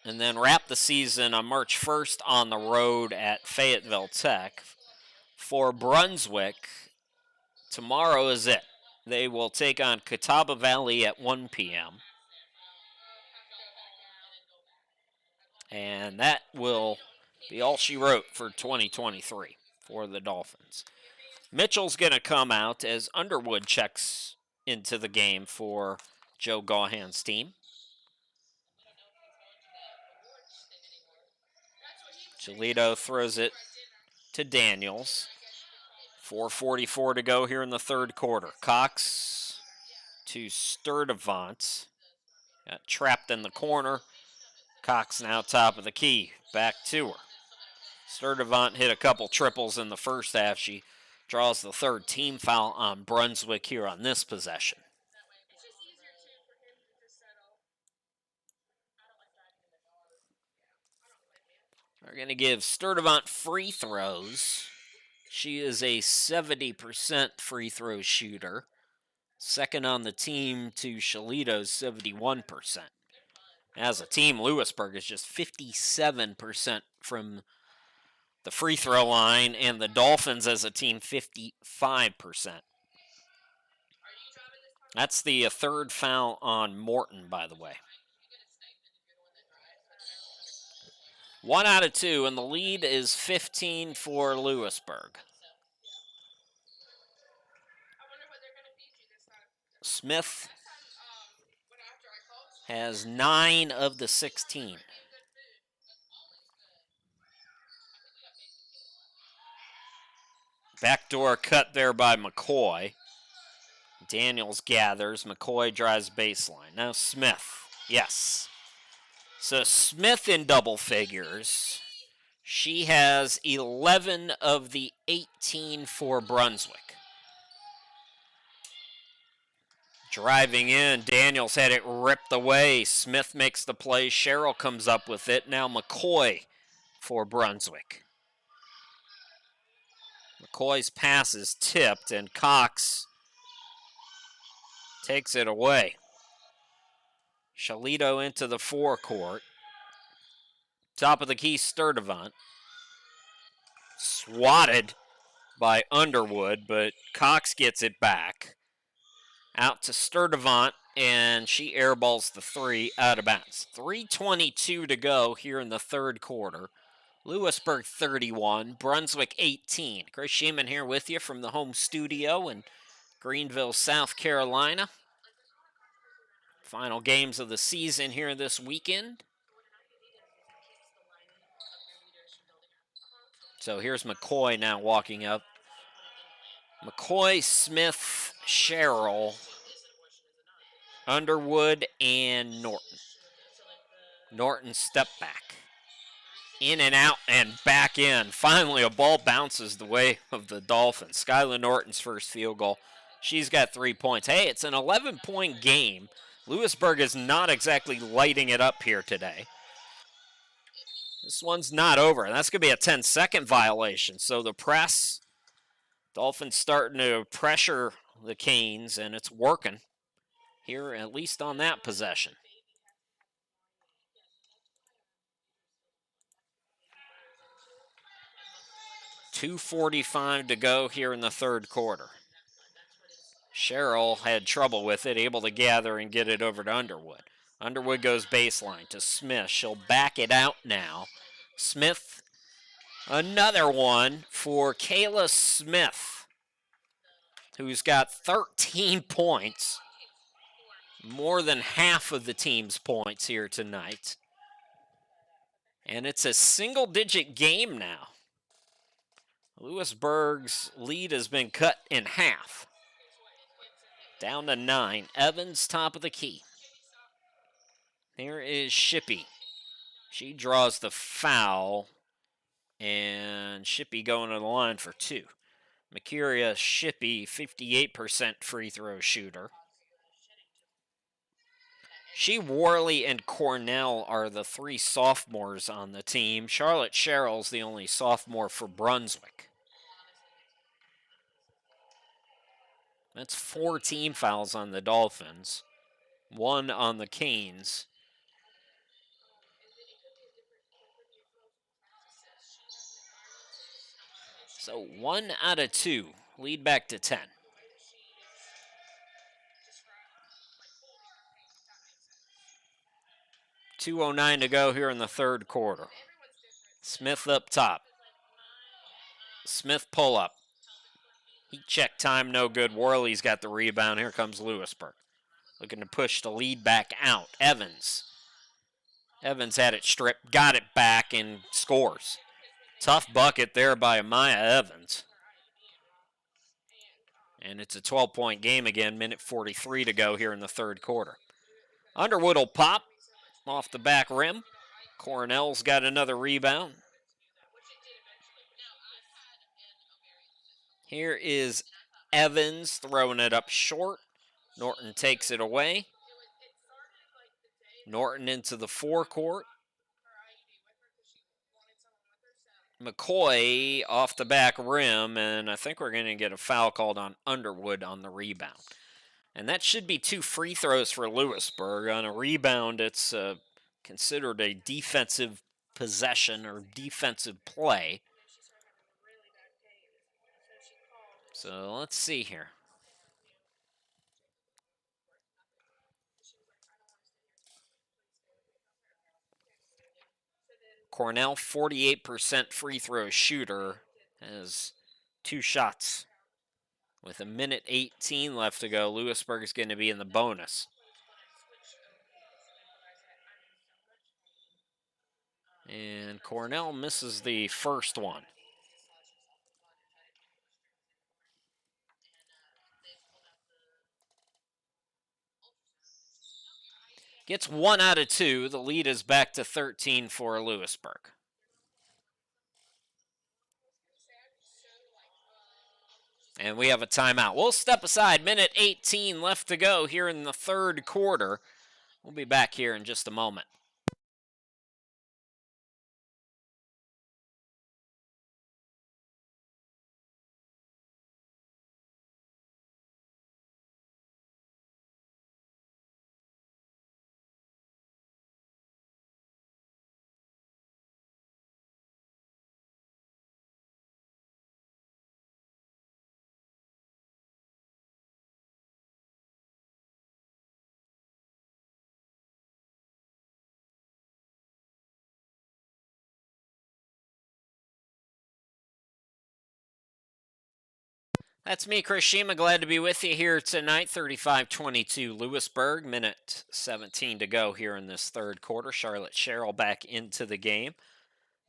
And then wrap the season on March 1st on the road at Fayetteville Tech. For Brunswick, tomorrow is it. They will take on Catawba Valley at 1 p.m. And that will be all she wrote for 2023 for the Dolphins. Mitchell's going to come out as Underwood checks into the game for Joe Gaughan's team. Cholito throws it to Daniels. 4:44 to go here in the third quarter. Cox to Sturdivant. Got trapped in the corner. Cox now top of the key. Back to her. Sturdivant hit a couple triples in the first half. She draws the third team foul on Brunswick here on this possession. We're going to give Sturdivant free throws. She is a 70% free throw shooter. Second on the team to Cholito's 71%. As a team, Louisburg is just 57% from the free throw line, and the Dolphins as a team, 55%. That's the third foul on Morton, by the way. 1 out of 2, and the lead is 15 for Louisburg. Smith has 9 of the 16. Backdoor cut there by McCoy. Daniels gathers. McCoy drives baseline. Now Smith. Yes. So Smith in double figures. She has 11 of the 18 for Brunswick. Driving in, Daniels had it ripped away. Smith makes the play. Sherrill comes up with it. Now McCoy for Brunswick. McCoy's pass is tipped, and Cox takes it away. Shalito into the forecourt. Top of the key, Sturdivant. Swatted by Underwood, but Cox gets it back. Out to Sturdivant, and she airballs the three out of bounds. 3:22 to go here in the third quarter. Louisburg 31, Brunswick 18. Chris Sheeman here with you from the home studio in Greenville, South Carolina. Final games of the season here this weekend. So here's McCoy now walking up. McCoy, Smith, Sherrill, Underwood, and Norton. Norton step back. In and out and back in. Finally, a ball bounces the way of the Dolphins. Skylar Norton's first field goal. She's got 3 points. Hey, it's an 11-point game. Louisburg is not exactly lighting it up here today. This one's not over. That's going to be a 10-second violation. So the press, Dolphins starting to pressure the Canes, and it's working here, at least on that possession. .245 to go here in the third quarter. Sherrill had trouble with it, able to gather and get it over to Underwood. Underwood goes baseline to Smith. She'll back it out now. Smith, another one for Kayla Smith, who's got 13 points, more than half of the team's points here tonight. And it's a single-digit game now. Louisburg's lead has been cut in half. Down to 9. Evans, top of the key. Here is Shippey. She draws the foul, and Shippey going to the line for 2. Mercuria Shippey, 58% free throw shooter. She, Worley, and Cornell are the 3 sophomores on the team. Charlotte Sherrill's the only sophomore for Brunswick. That's 4 team fouls on the Dolphins, 1 on the Canes. So 1 out of 2, lead back to 10. .209 to go here in the third quarter. Smith up top. Smith pull up. Heat check time, no good. Worley's got the rebound. Here comes Louisburg. Looking to push the lead back out. Evans. Evans had it stripped, got it back, and scores. Tough bucket there by Amaya Evans. And it's a 12-point game again, minute 43 to go here in the third quarter. Underwood will pop off the back rim. Cornell's got another rebound. Here is Evans throwing it up short. Norton takes it away. Norton into the forecourt. McCoy off the back rim, and I think we're going to get a foul called on Underwood on the rebound. And that should be 2 free throws for Louisburg. On a rebound, it's considered a defensive possession or defensive play. So let's see here. Cornell, 48% free throw shooter, has 2 shots. With a minute 18 left to go, Louisburg is going to be in the bonus. And Cornell misses the first one. Gets 1 out of 2. The lead is back to 13 for Louisburg. And we have a timeout. We'll step aside. Minute 18 left to go here in the third quarter. We'll be back here in just a moment. That's me, Chris Shima. Glad to be with you here tonight. 35-22 Louisburg. Minute 17 to go here in this third quarter. Charlotte Sherrill back into the game.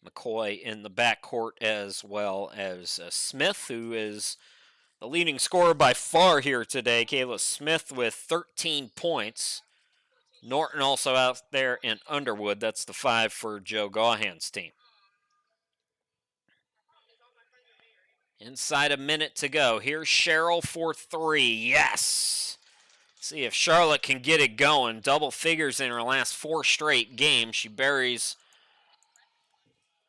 McCoy in the backcourt as well as Smith, who is the leading scorer by far here today. Kayla Smith with 13 points. Norton also out there in Underwood. That's the 5 for Joe Gaughan's team. Inside a minute to go. Here's Sherrill for 3. Yes! See if Charlotte can get it going. Double figures in her last 4 straight games. She buries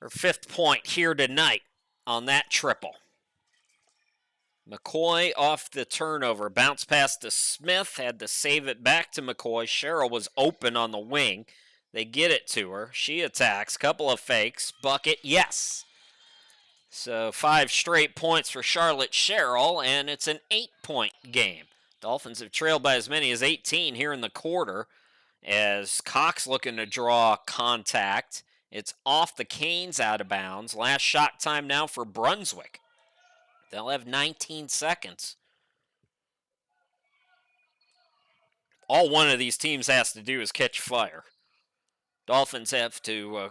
her 5th point here tonight on that triple. McCoy off the turnover. Bounce pass to Smith. Had to save it back to McCoy. Sherrill was open on the wing. They get it to her. She attacks. Couple of fakes. Bucket. Yes! So 5 straight points for Charlotte Sherrill, and it's an 8-point game. Dolphins have trailed by as many as 18 here in the quarter as Cox looking to draw contact. It's off the Canes, out of bounds. Last shot time now for Brunswick. They'll have 19 seconds. All one of these teams has to do is catch fire. Dolphins have to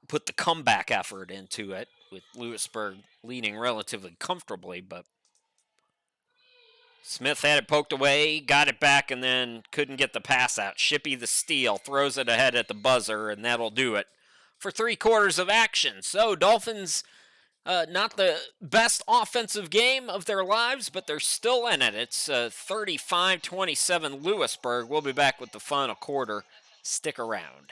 put the comeback effort into it, with Louisburg leading relatively comfortably, but Smith had it poked away, got it back, and then couldn't get the pass out. Shippey the steal, throws it ahead at the buzzer, and that'll do it for 3 quarters of action. So Dolphins, not the best offensive game of their lives, but they're still in it. It's 35-27 Louisburg. We'll be back with the final quarter. Stick around.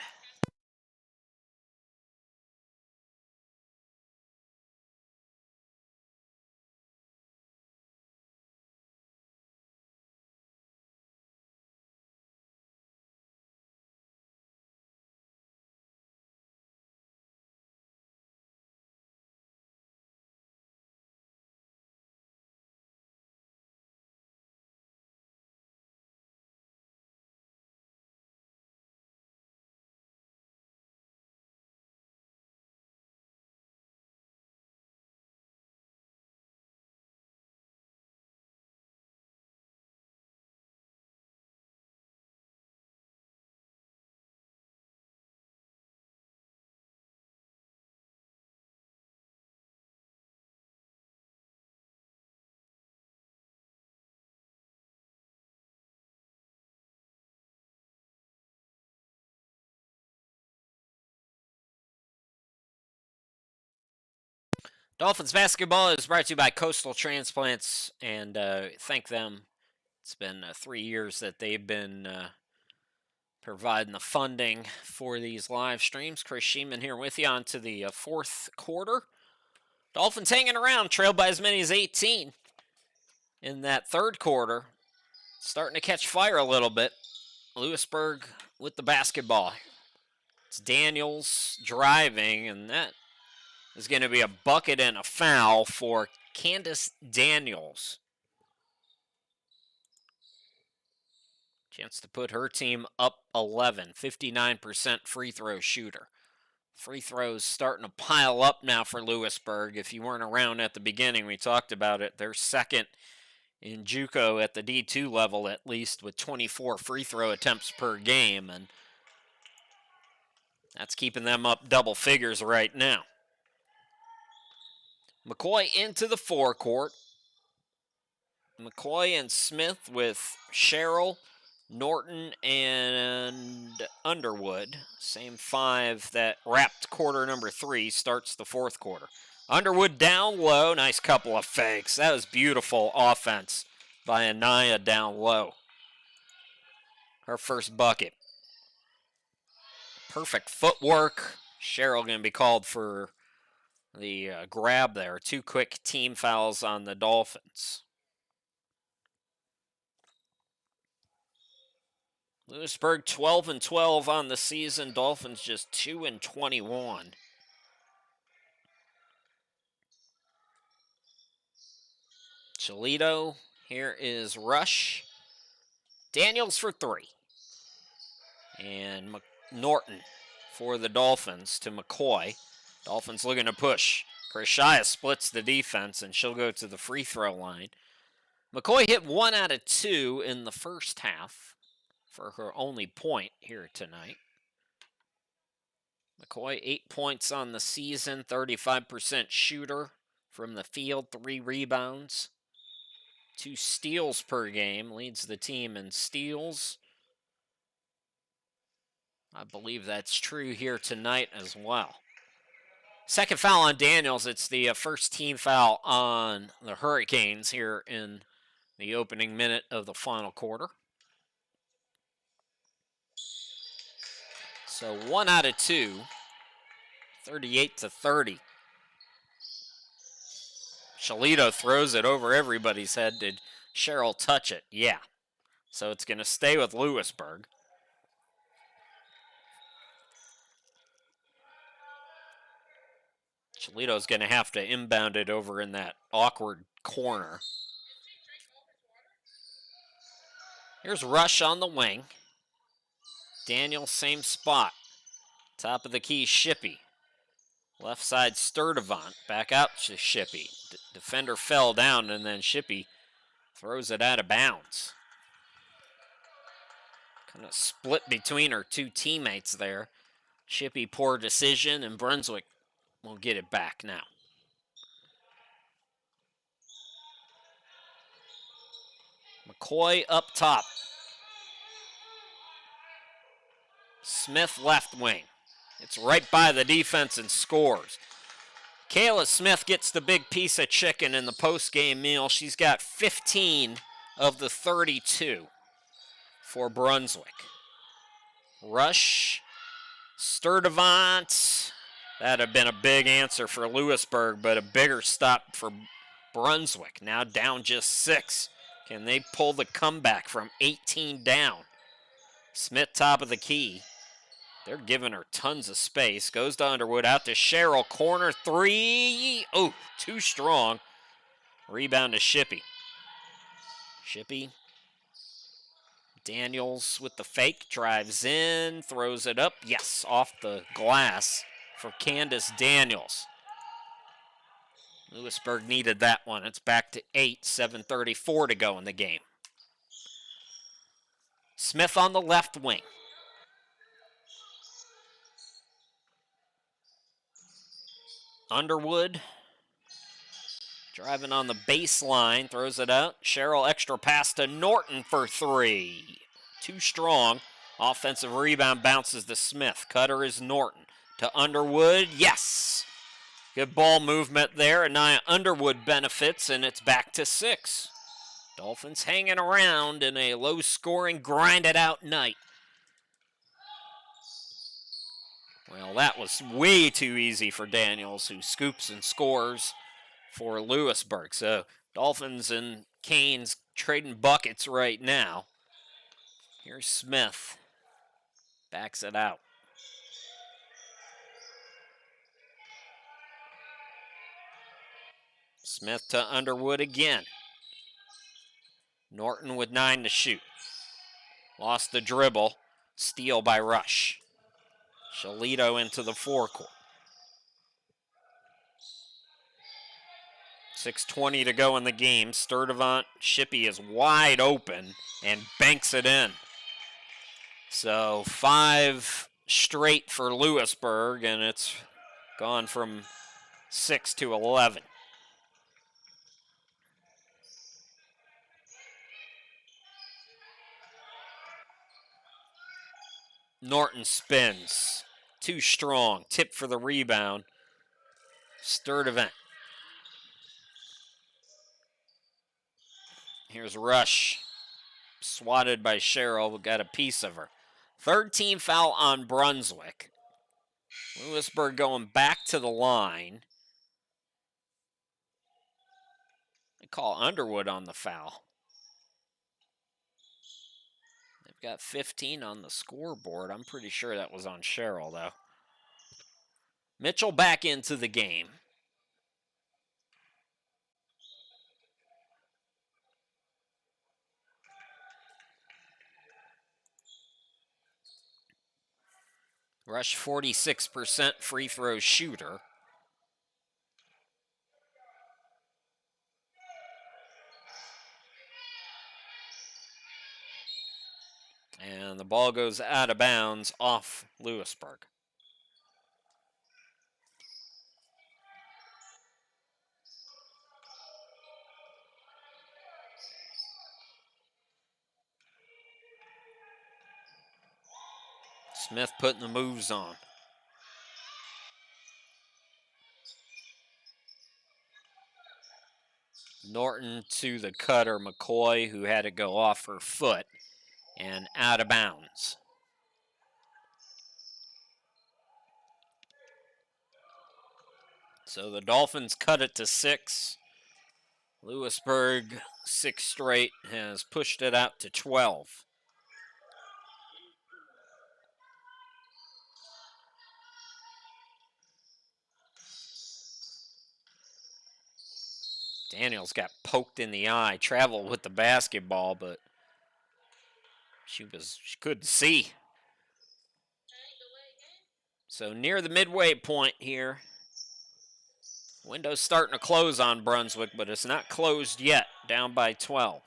Dolphins basketball is brought to you by Coastal Transplants, and thank them. It's been 3 years that they've been providing the funding for these live streams. Chris Sheeman here with you on to the 4th quarter. Dolphins hanging around, trailed by as many as 18 in that 3rd quarter. Starting to catch fire a little bit. Louisburg with the basketball. It's Daniels driving, and that is going to be a bucket and a foul for Candace Daniels. Chance to put her team up 11, 59% free throw shooter. Free throws starting to pile up now for Louisburg. If you weren't around at the beginning, we talked about it. They're second in JUCO at the D2 level, at least, with 24 free throw attempts per game, and that's keeping them up double figures right now. McCoy into the forecourt. McCoy and Smith with Sherrill Norton and Underwood, same 5 that wrapped quarter number 3, starts the 4th quarter. Underwood down low, nice couple of fakes. That was beautiful offense by Anaya down low. Her first bucket. Perfect footwork. Cheryl going to be called for the grab there. 2 quick team fouls on the Dolphins. Louisburg 12-12 on the season. Dolphins just 2-21. Cholito, here is Rush. Daniels for 3. And Norton for the Dolphins to McCoy. Dolphins looking to push. Krishaya splits the defense, and she'll go to the free throw line. McCoy hit 1 out of 2 in the first half for her only point here tonight. McCoy, 8 points on the season, 35% shooter from the field, 3 rebounds. 2 steals per game, leads the team in steals. I believe that's true here tonight as well. Second foul on Daniels. It's the first team foul on the Hurricanes here in the opening minute of the final quarter. So 1 out of 2, 38-30. Cholito throws it over everybody's head. Did Cheryl touch it? Yeah. So it's going to stay with Louisburg. Cholito's going to have to inbound it over in that awkward corner. Here's Rush on the wing. Daniel, same spot. Top of the key, Shippey. Left side, Sturdivant. Back out to Shippey. Defender fell down, and then Shippey throws it out of bounds. Kind of split between her 2 teammates there. Shippey, poor decision, and Brunswick will get it back now. McCoy up top. Smith left wing. It's right by the defense and scores. Kayla Smith gets the big piece of chicken in the post-game meal. She's got 15 of the 32 for Brunswick. Rush, Sturdivant. That'd have been a big answer for Louisburg, but a bigger stop for Brunswick. Now down just 6. Can they pull the comeback from 18 down? Smith top of the key. They're giving her tons of space. Goes to Underwood, out to Cheryl. Corner 3. Oh, too strong. Rebound to Shippey. Shippey. Daniels with the fake. Drives in. Throws it up. Yes, off the glass for Candace Daniels. Louisburg needed that one. It's back to 8. 7:34 to go in the game. Smith on the left wing. Underwood driving on the baseline, throws it out. Cheryl extra pass to Norton for 3. Too strong. Offensive rebound bounces to Smith. Cutter is Norton. To Underwood, yes. Good ball movement there. Anaya Underwood benefits, and it's back to 6. Dolphins hanging around in a low-scoring, grind-it-out night. Well, that was way too easy for Daniels, who scoops and scores for Louisburg. So Dolphins and Canes trading buckets right now. Here's Smith. Backs it out. Smith to Underwood again. Norton with 9 to shoot. Lost the dribble. Steal by Rush. Cholito into the forecourt. 6:20 to go in the game. Sturdivant, Shippey is wide open and banks it in. So 5 straight for Louisburg, and it's gone from 6 to 11. Norton spins. Too strong. Tip for the rebound. Sturdivant. Here's Rush. Swatted by Cheryl, but got a piece of her. Third team foul on Brunswick. Louisburg going back to the line. They call Underwood on the foul. They've got 15 on the scoreboard. I'm pretty sure that was on Cheryl, though. Mitchell back into the game. Rush 46% free throw shooter. And the ball goes out of bounds off Louisburg. Smith putting the moves on. Norton to the cutter, McCoy, who had to go off her foot and out of bounds. So the Dolphins cut it to 6. Louisburg, 6 straight, has pushed it out to 12. Daniels got poked in the eye, traveled with the basketball, but she couldn't see. So near the midway point here. Window's starting to close on Brunswick, but it's not closed yet, down by 12.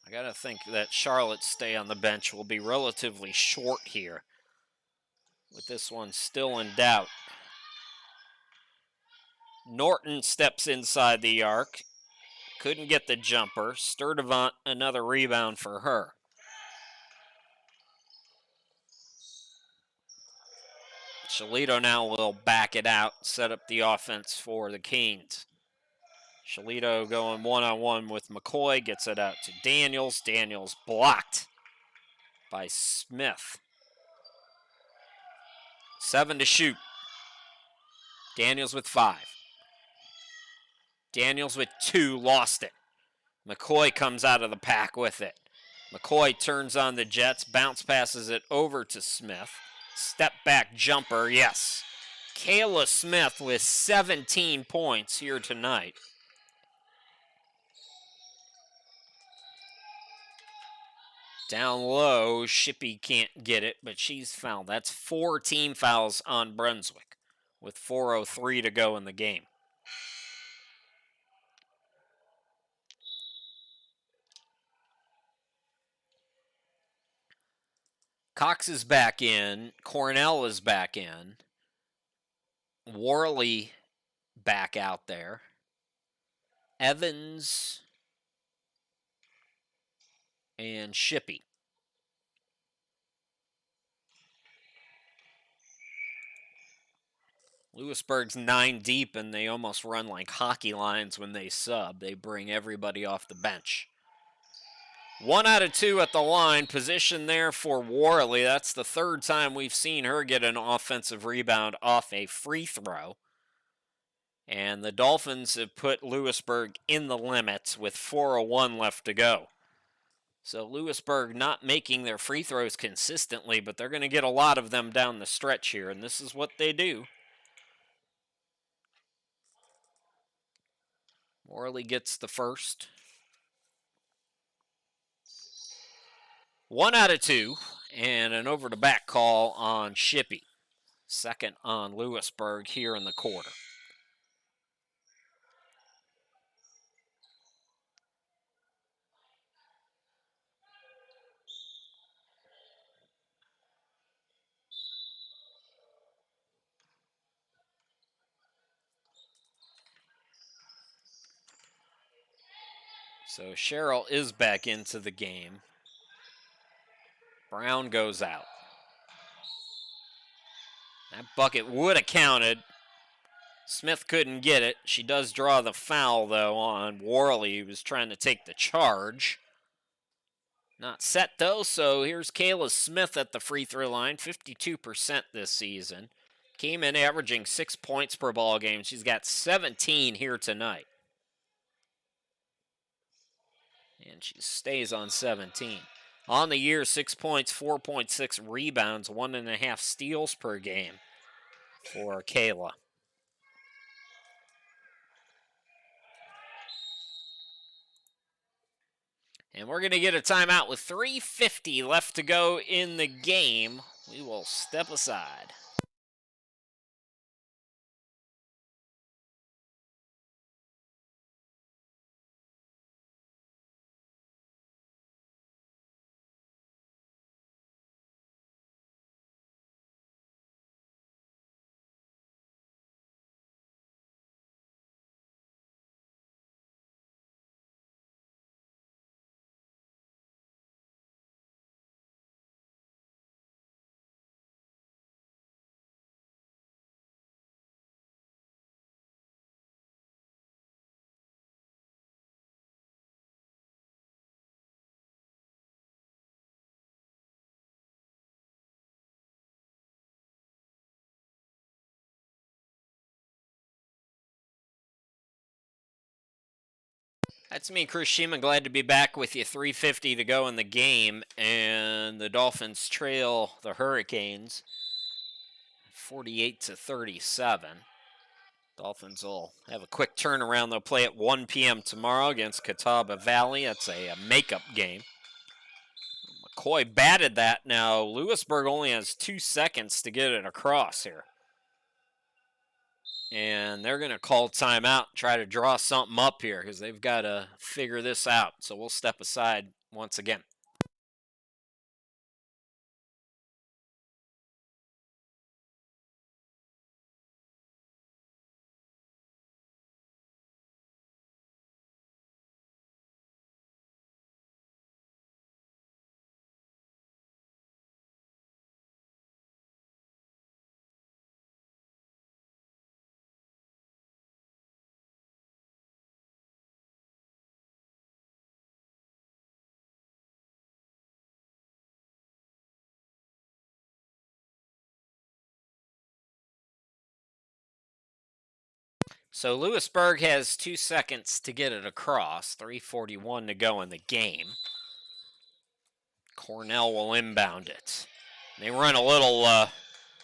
I got to think that Charlotte's stay on the bench will be relatively short here, with this one still in doubt. Norton steps inside the arc. Couldn't get the jumper. Sturdivant, another rebound for her. Shalito now will back it out, set up the offense for the Canes. Shalito going one-on-one with McCoy, gets it out to Daniels. Daniels blocked by Smith. 7 to shoot. Daniels with 5. Daniels with 2, lost it. McCoy comes out of the pack with it. McCoy turns on the Jets, bounce passes it over to Smith. Step back jumper, yes. Kayla Smith with 17 points here tonight. Down low, Shippey can't get it, but she's fouled. That's 4 team fouls on Brunswick with 4:03 to go in the game. Cox is back in. Cornell is back in. Worley back out there. Evans and Shippey. Louisburg's 9 deep, and they almost run like hockey lines when they sub. They bring everybody off the bench. 1 out of 2 at the line. Position there for Worley. That's the 3rd time we've seen her get an offensive rebound off a free throw. And the Dolphins have put Louisburg in the limits with 4:01 left to go. So Louisburg not making their free throws consistently, but they're going to get a lot of them down the stretch here, and this is what they do. Worley gets the first. 1 out of 2, and an over-the-back call on Shippey. 2nd on Louisburg here in the quarter. So Cheryl is back into the game. Brown goes out. That bucket would have counted. Smith couldn't get it. She does draw the foul, though, on Worley, who was trying to take the charge. Not set, though, so here's Kayla Smith at the free throw line, 52% this season. Came in averaging 6 points per ball game. She's got 17 here tonight. And she stays on 17. On the year, 6 points, 4.6 rebounds, 1.5 steals per game for Kayla. And we're going to get a timeout with 3:50 left to go in the game. We will step aside. That's me, Chris Shima. Glad to be back with you. 3:50 to go in the game, and the Dolphins trail the Hurricanes 48-37. Dolphins will have a quick turnaround. They'll play at 1 p.m. tomorrow against Catawba Valley. That's a makeup game. McCoy batted that. Now, Louisburg only has 2 seconds to get it across here. And they're going to call timeout, try to draw something up here because they've got to figure this out. So we'll step aside once again. So Louisburg has 2 seconds to get it across. 3:41 to go in the game. Cornell will inbound it. They run a little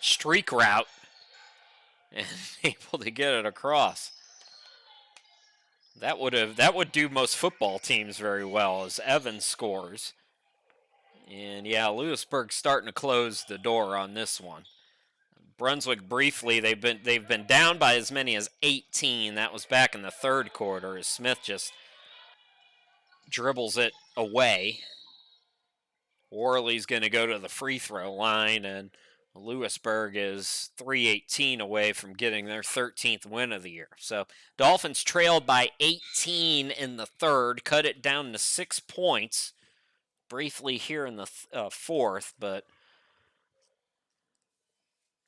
streak route and able to get it across. That would do most football teams very well as Evans scores. And yeah, Louisburg starting to close the door on this one. Brunswick briefly, they've been down by as many as 18. That was back in the third quarter as Smith just dribbles it away. Worley's going to go to the free throw line, and Louisburg is 3:18 away from getting their 13th win of the year. So Dolphins trailed by 18 in the third, cut it down to 6 points briefly here in the fourth, but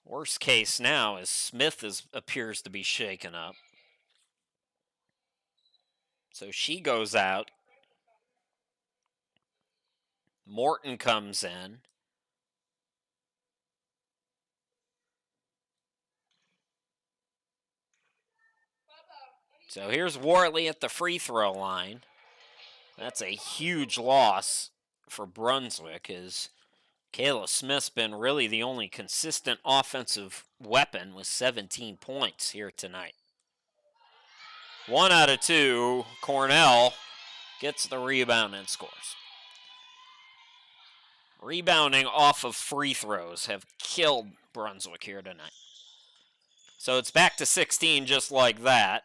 worst case now is Smith appears to be shaken up. So she goes out. Morton comes in. So here's Worley at the free throw line. That's a huge loss for Brunswick, as Kayla Smith's been really the only consistent offensive weapon with 17 points here tonight. 1 out of 2, Cornell gets the rebound and scores. Rebounding off of free throws have killed Brunswick here tonight. So it's back to 16 just like that.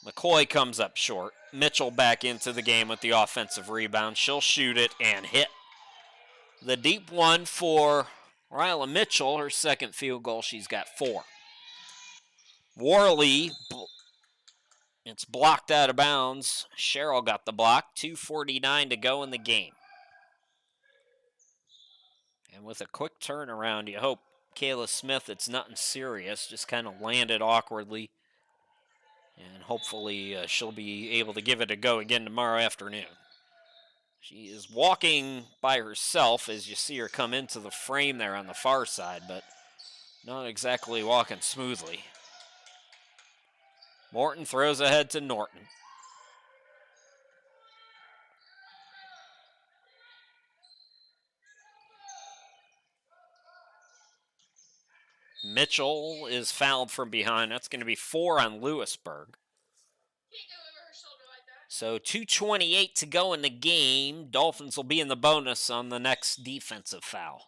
McCoy comes up short. Mitchell back into the game with the offensive rebound. She'll shoot it and hit. The deep one for Ryla Mitchell, her second field goal. She's got 4. Worley It's blocked out of bounds. Sherrill got the block. 2:49 to go in the game. And with a quick turnaround, you hope Kayla Smith, it's nothing serious, just kind of landed awkwardly. And hopefully she'll be able to give it a go again tomorrow afternoon. She is walking by herself as you see her come into the frame there on the far side, but not exactly walking smoothly. Morton throws ahead to Norton. Mitchell is fouled from behind. That's going to be 4 on Louisburg. So 2:28 to go in the game. Dolphins will be in the bonus on the next defensive foul.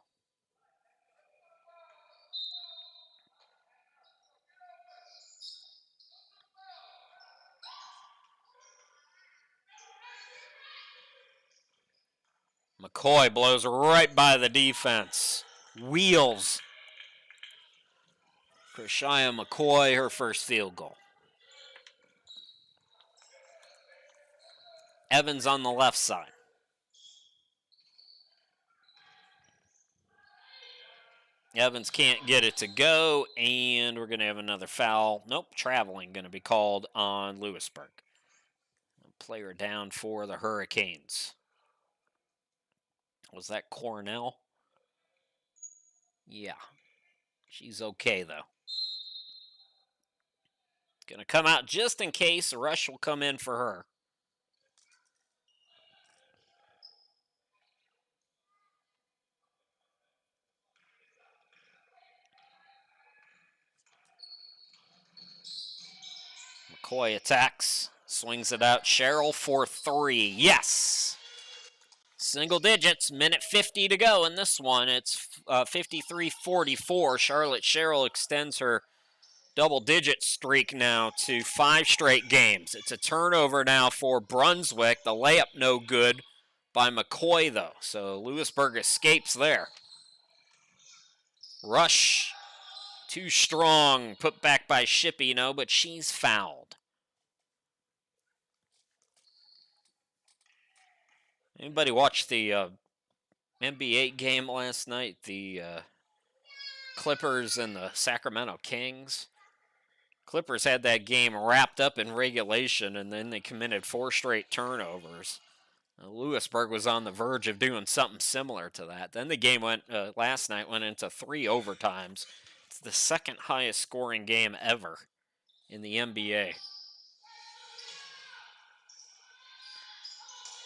McCoy blows right by the defense. Wheels. Krishaya McCoy, her first field goal. Evans on the left side. Evans can't get it to go, and we're going to have another foul. Nope, traveling going to be called on Louisburg. Player down for the Hurricanes. Was that Cornell? Yeah. She's okay, though. Going to come out just in case. A rush will come in for her. McCoy attacks. Swings it out. Sherrill for 3. Yes! Single digits. Minute 50 to go in this one. It's 53-44. Charlotte Sherrill extends her double-digit streak now to 5 straight games. It's a turnover now for Brunswick. The layup no good by McCoy, though. So Louisburg escapes there. Rush. Too strong. Put back by Shippey, no, but she's fouled. Anybody watch the NBA game last night? The Clippers and the Sacramento Kings? Clippers had that game wrapped up in regulation, and then they committed 4 straight turnovers. Louisburg was on the verge of doing something similar to that. Then the game last night went into 3 overtimes. It's the second highest scoring game ever in the NBA.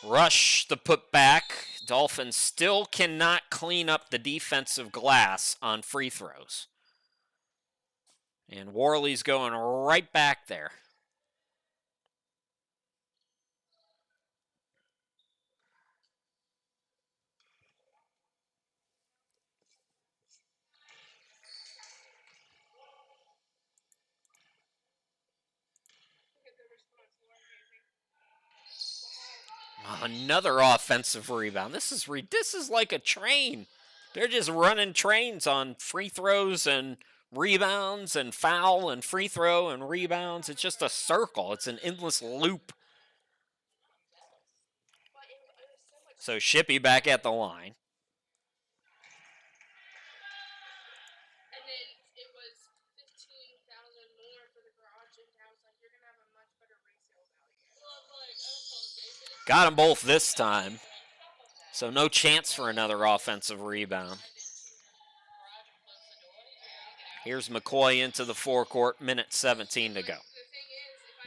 Rush the putback. Dolphins still cannot clean up the defensive glass on free throws. And Worley's going right back there. Another offensive rebound. This is like a train. They're just running trains on free throws and rebounds and foul and free throw and rebounds. It's just a circle. It's an endless loop. So Shippey back at the line. And then it was 15,000 more for the garage, and I was like, you're gonna have a much better resale value. Well, I'm like, oh, Got them both this time. So no chance for another offensive rebound. Here's McCoy into the forecourt, minute 17 to go.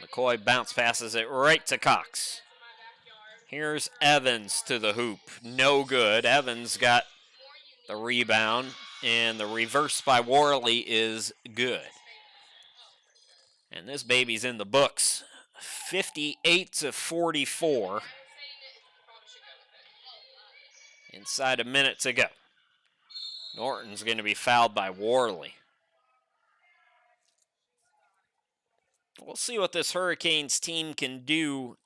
McCoy bounce passes it right to Cox. Here's Evans to the hoop. No good. Evans got the rebound, and the reverse by Worley is good. And this baby's in the books. 58-44. Inside a minute to go. Norton's going to be fouled by Worley. We'll see what this Hurricanes team can do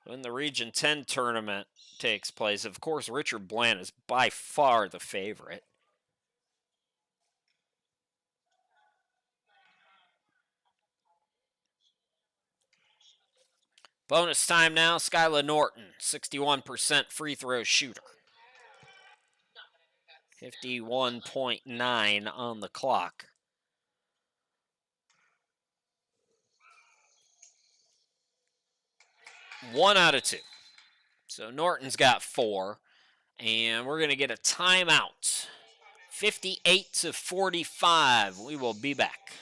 when the Region 10 tournament takes place. Of course, Richard Bland is by far the favorite. Bonus time now, Skyla Norton, 61% free throw shooter. 51.9 on the clock. One out of two. So Norton's got 4. And we're going to get a timeout. 58-45. We will be back.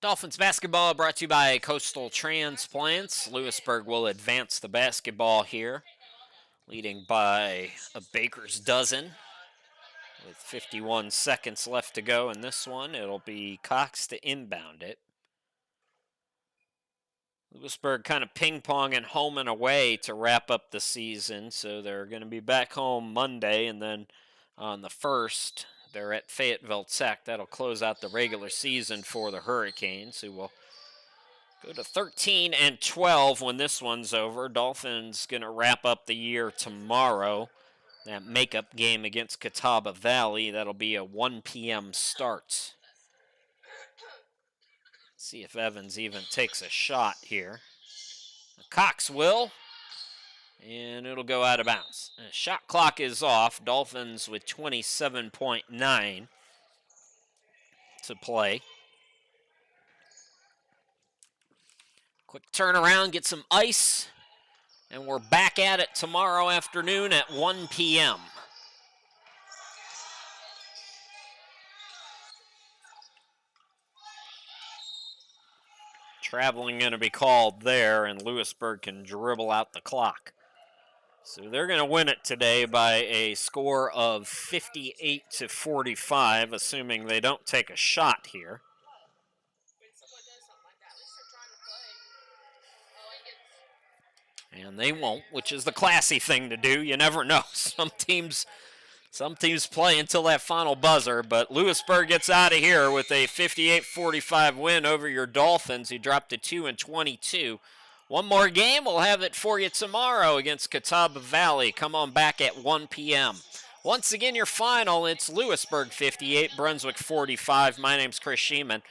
Dolphins basketball brought to you by Coastal Transplants. Louisburg will advance the basketball here, leading by a baker's dozen with 51 seconds left to go in this one. It'll be Cox to inbound it. Louisburg kind of ping-ponging home and away to wrap up the season, so they're going to be back home Monday, and then on the 1st, they're at Fayetteville Tech. That'll close out the regular season for the Hurricanes, who will go to 13-12 when this one's over. Dolphins going to wrap up the year tomorrow. That makeup game against Catawba Valley, that'll be a 1 p.m. start. See if Evans even takes a shot here. Cox will, and it'll go out of bounds. The shot clock is off. Dolphins with 27.9 to play. Quick turnaround, get some ice, and we're back at it tomorrow afternoon at 1 p.m. Traveling going to be called there, and Louisburg can dribble out the clock. So they're going to win it today by a score of 58-45, assuming they don't take a shot here. And they won't, which is the classy thing to do. You never know. Some teams play until that final buzzer, but Louisburg gets out of here with a 58-45 win over your Dolphins. He dropped to 2-22. One more game, we'll have it for you tomorrow against Catawba Valley. Come on back at 1 p.m. Once again, your final, it's Louisburg 58, Brunswick 45. My name's Chris Sheeman.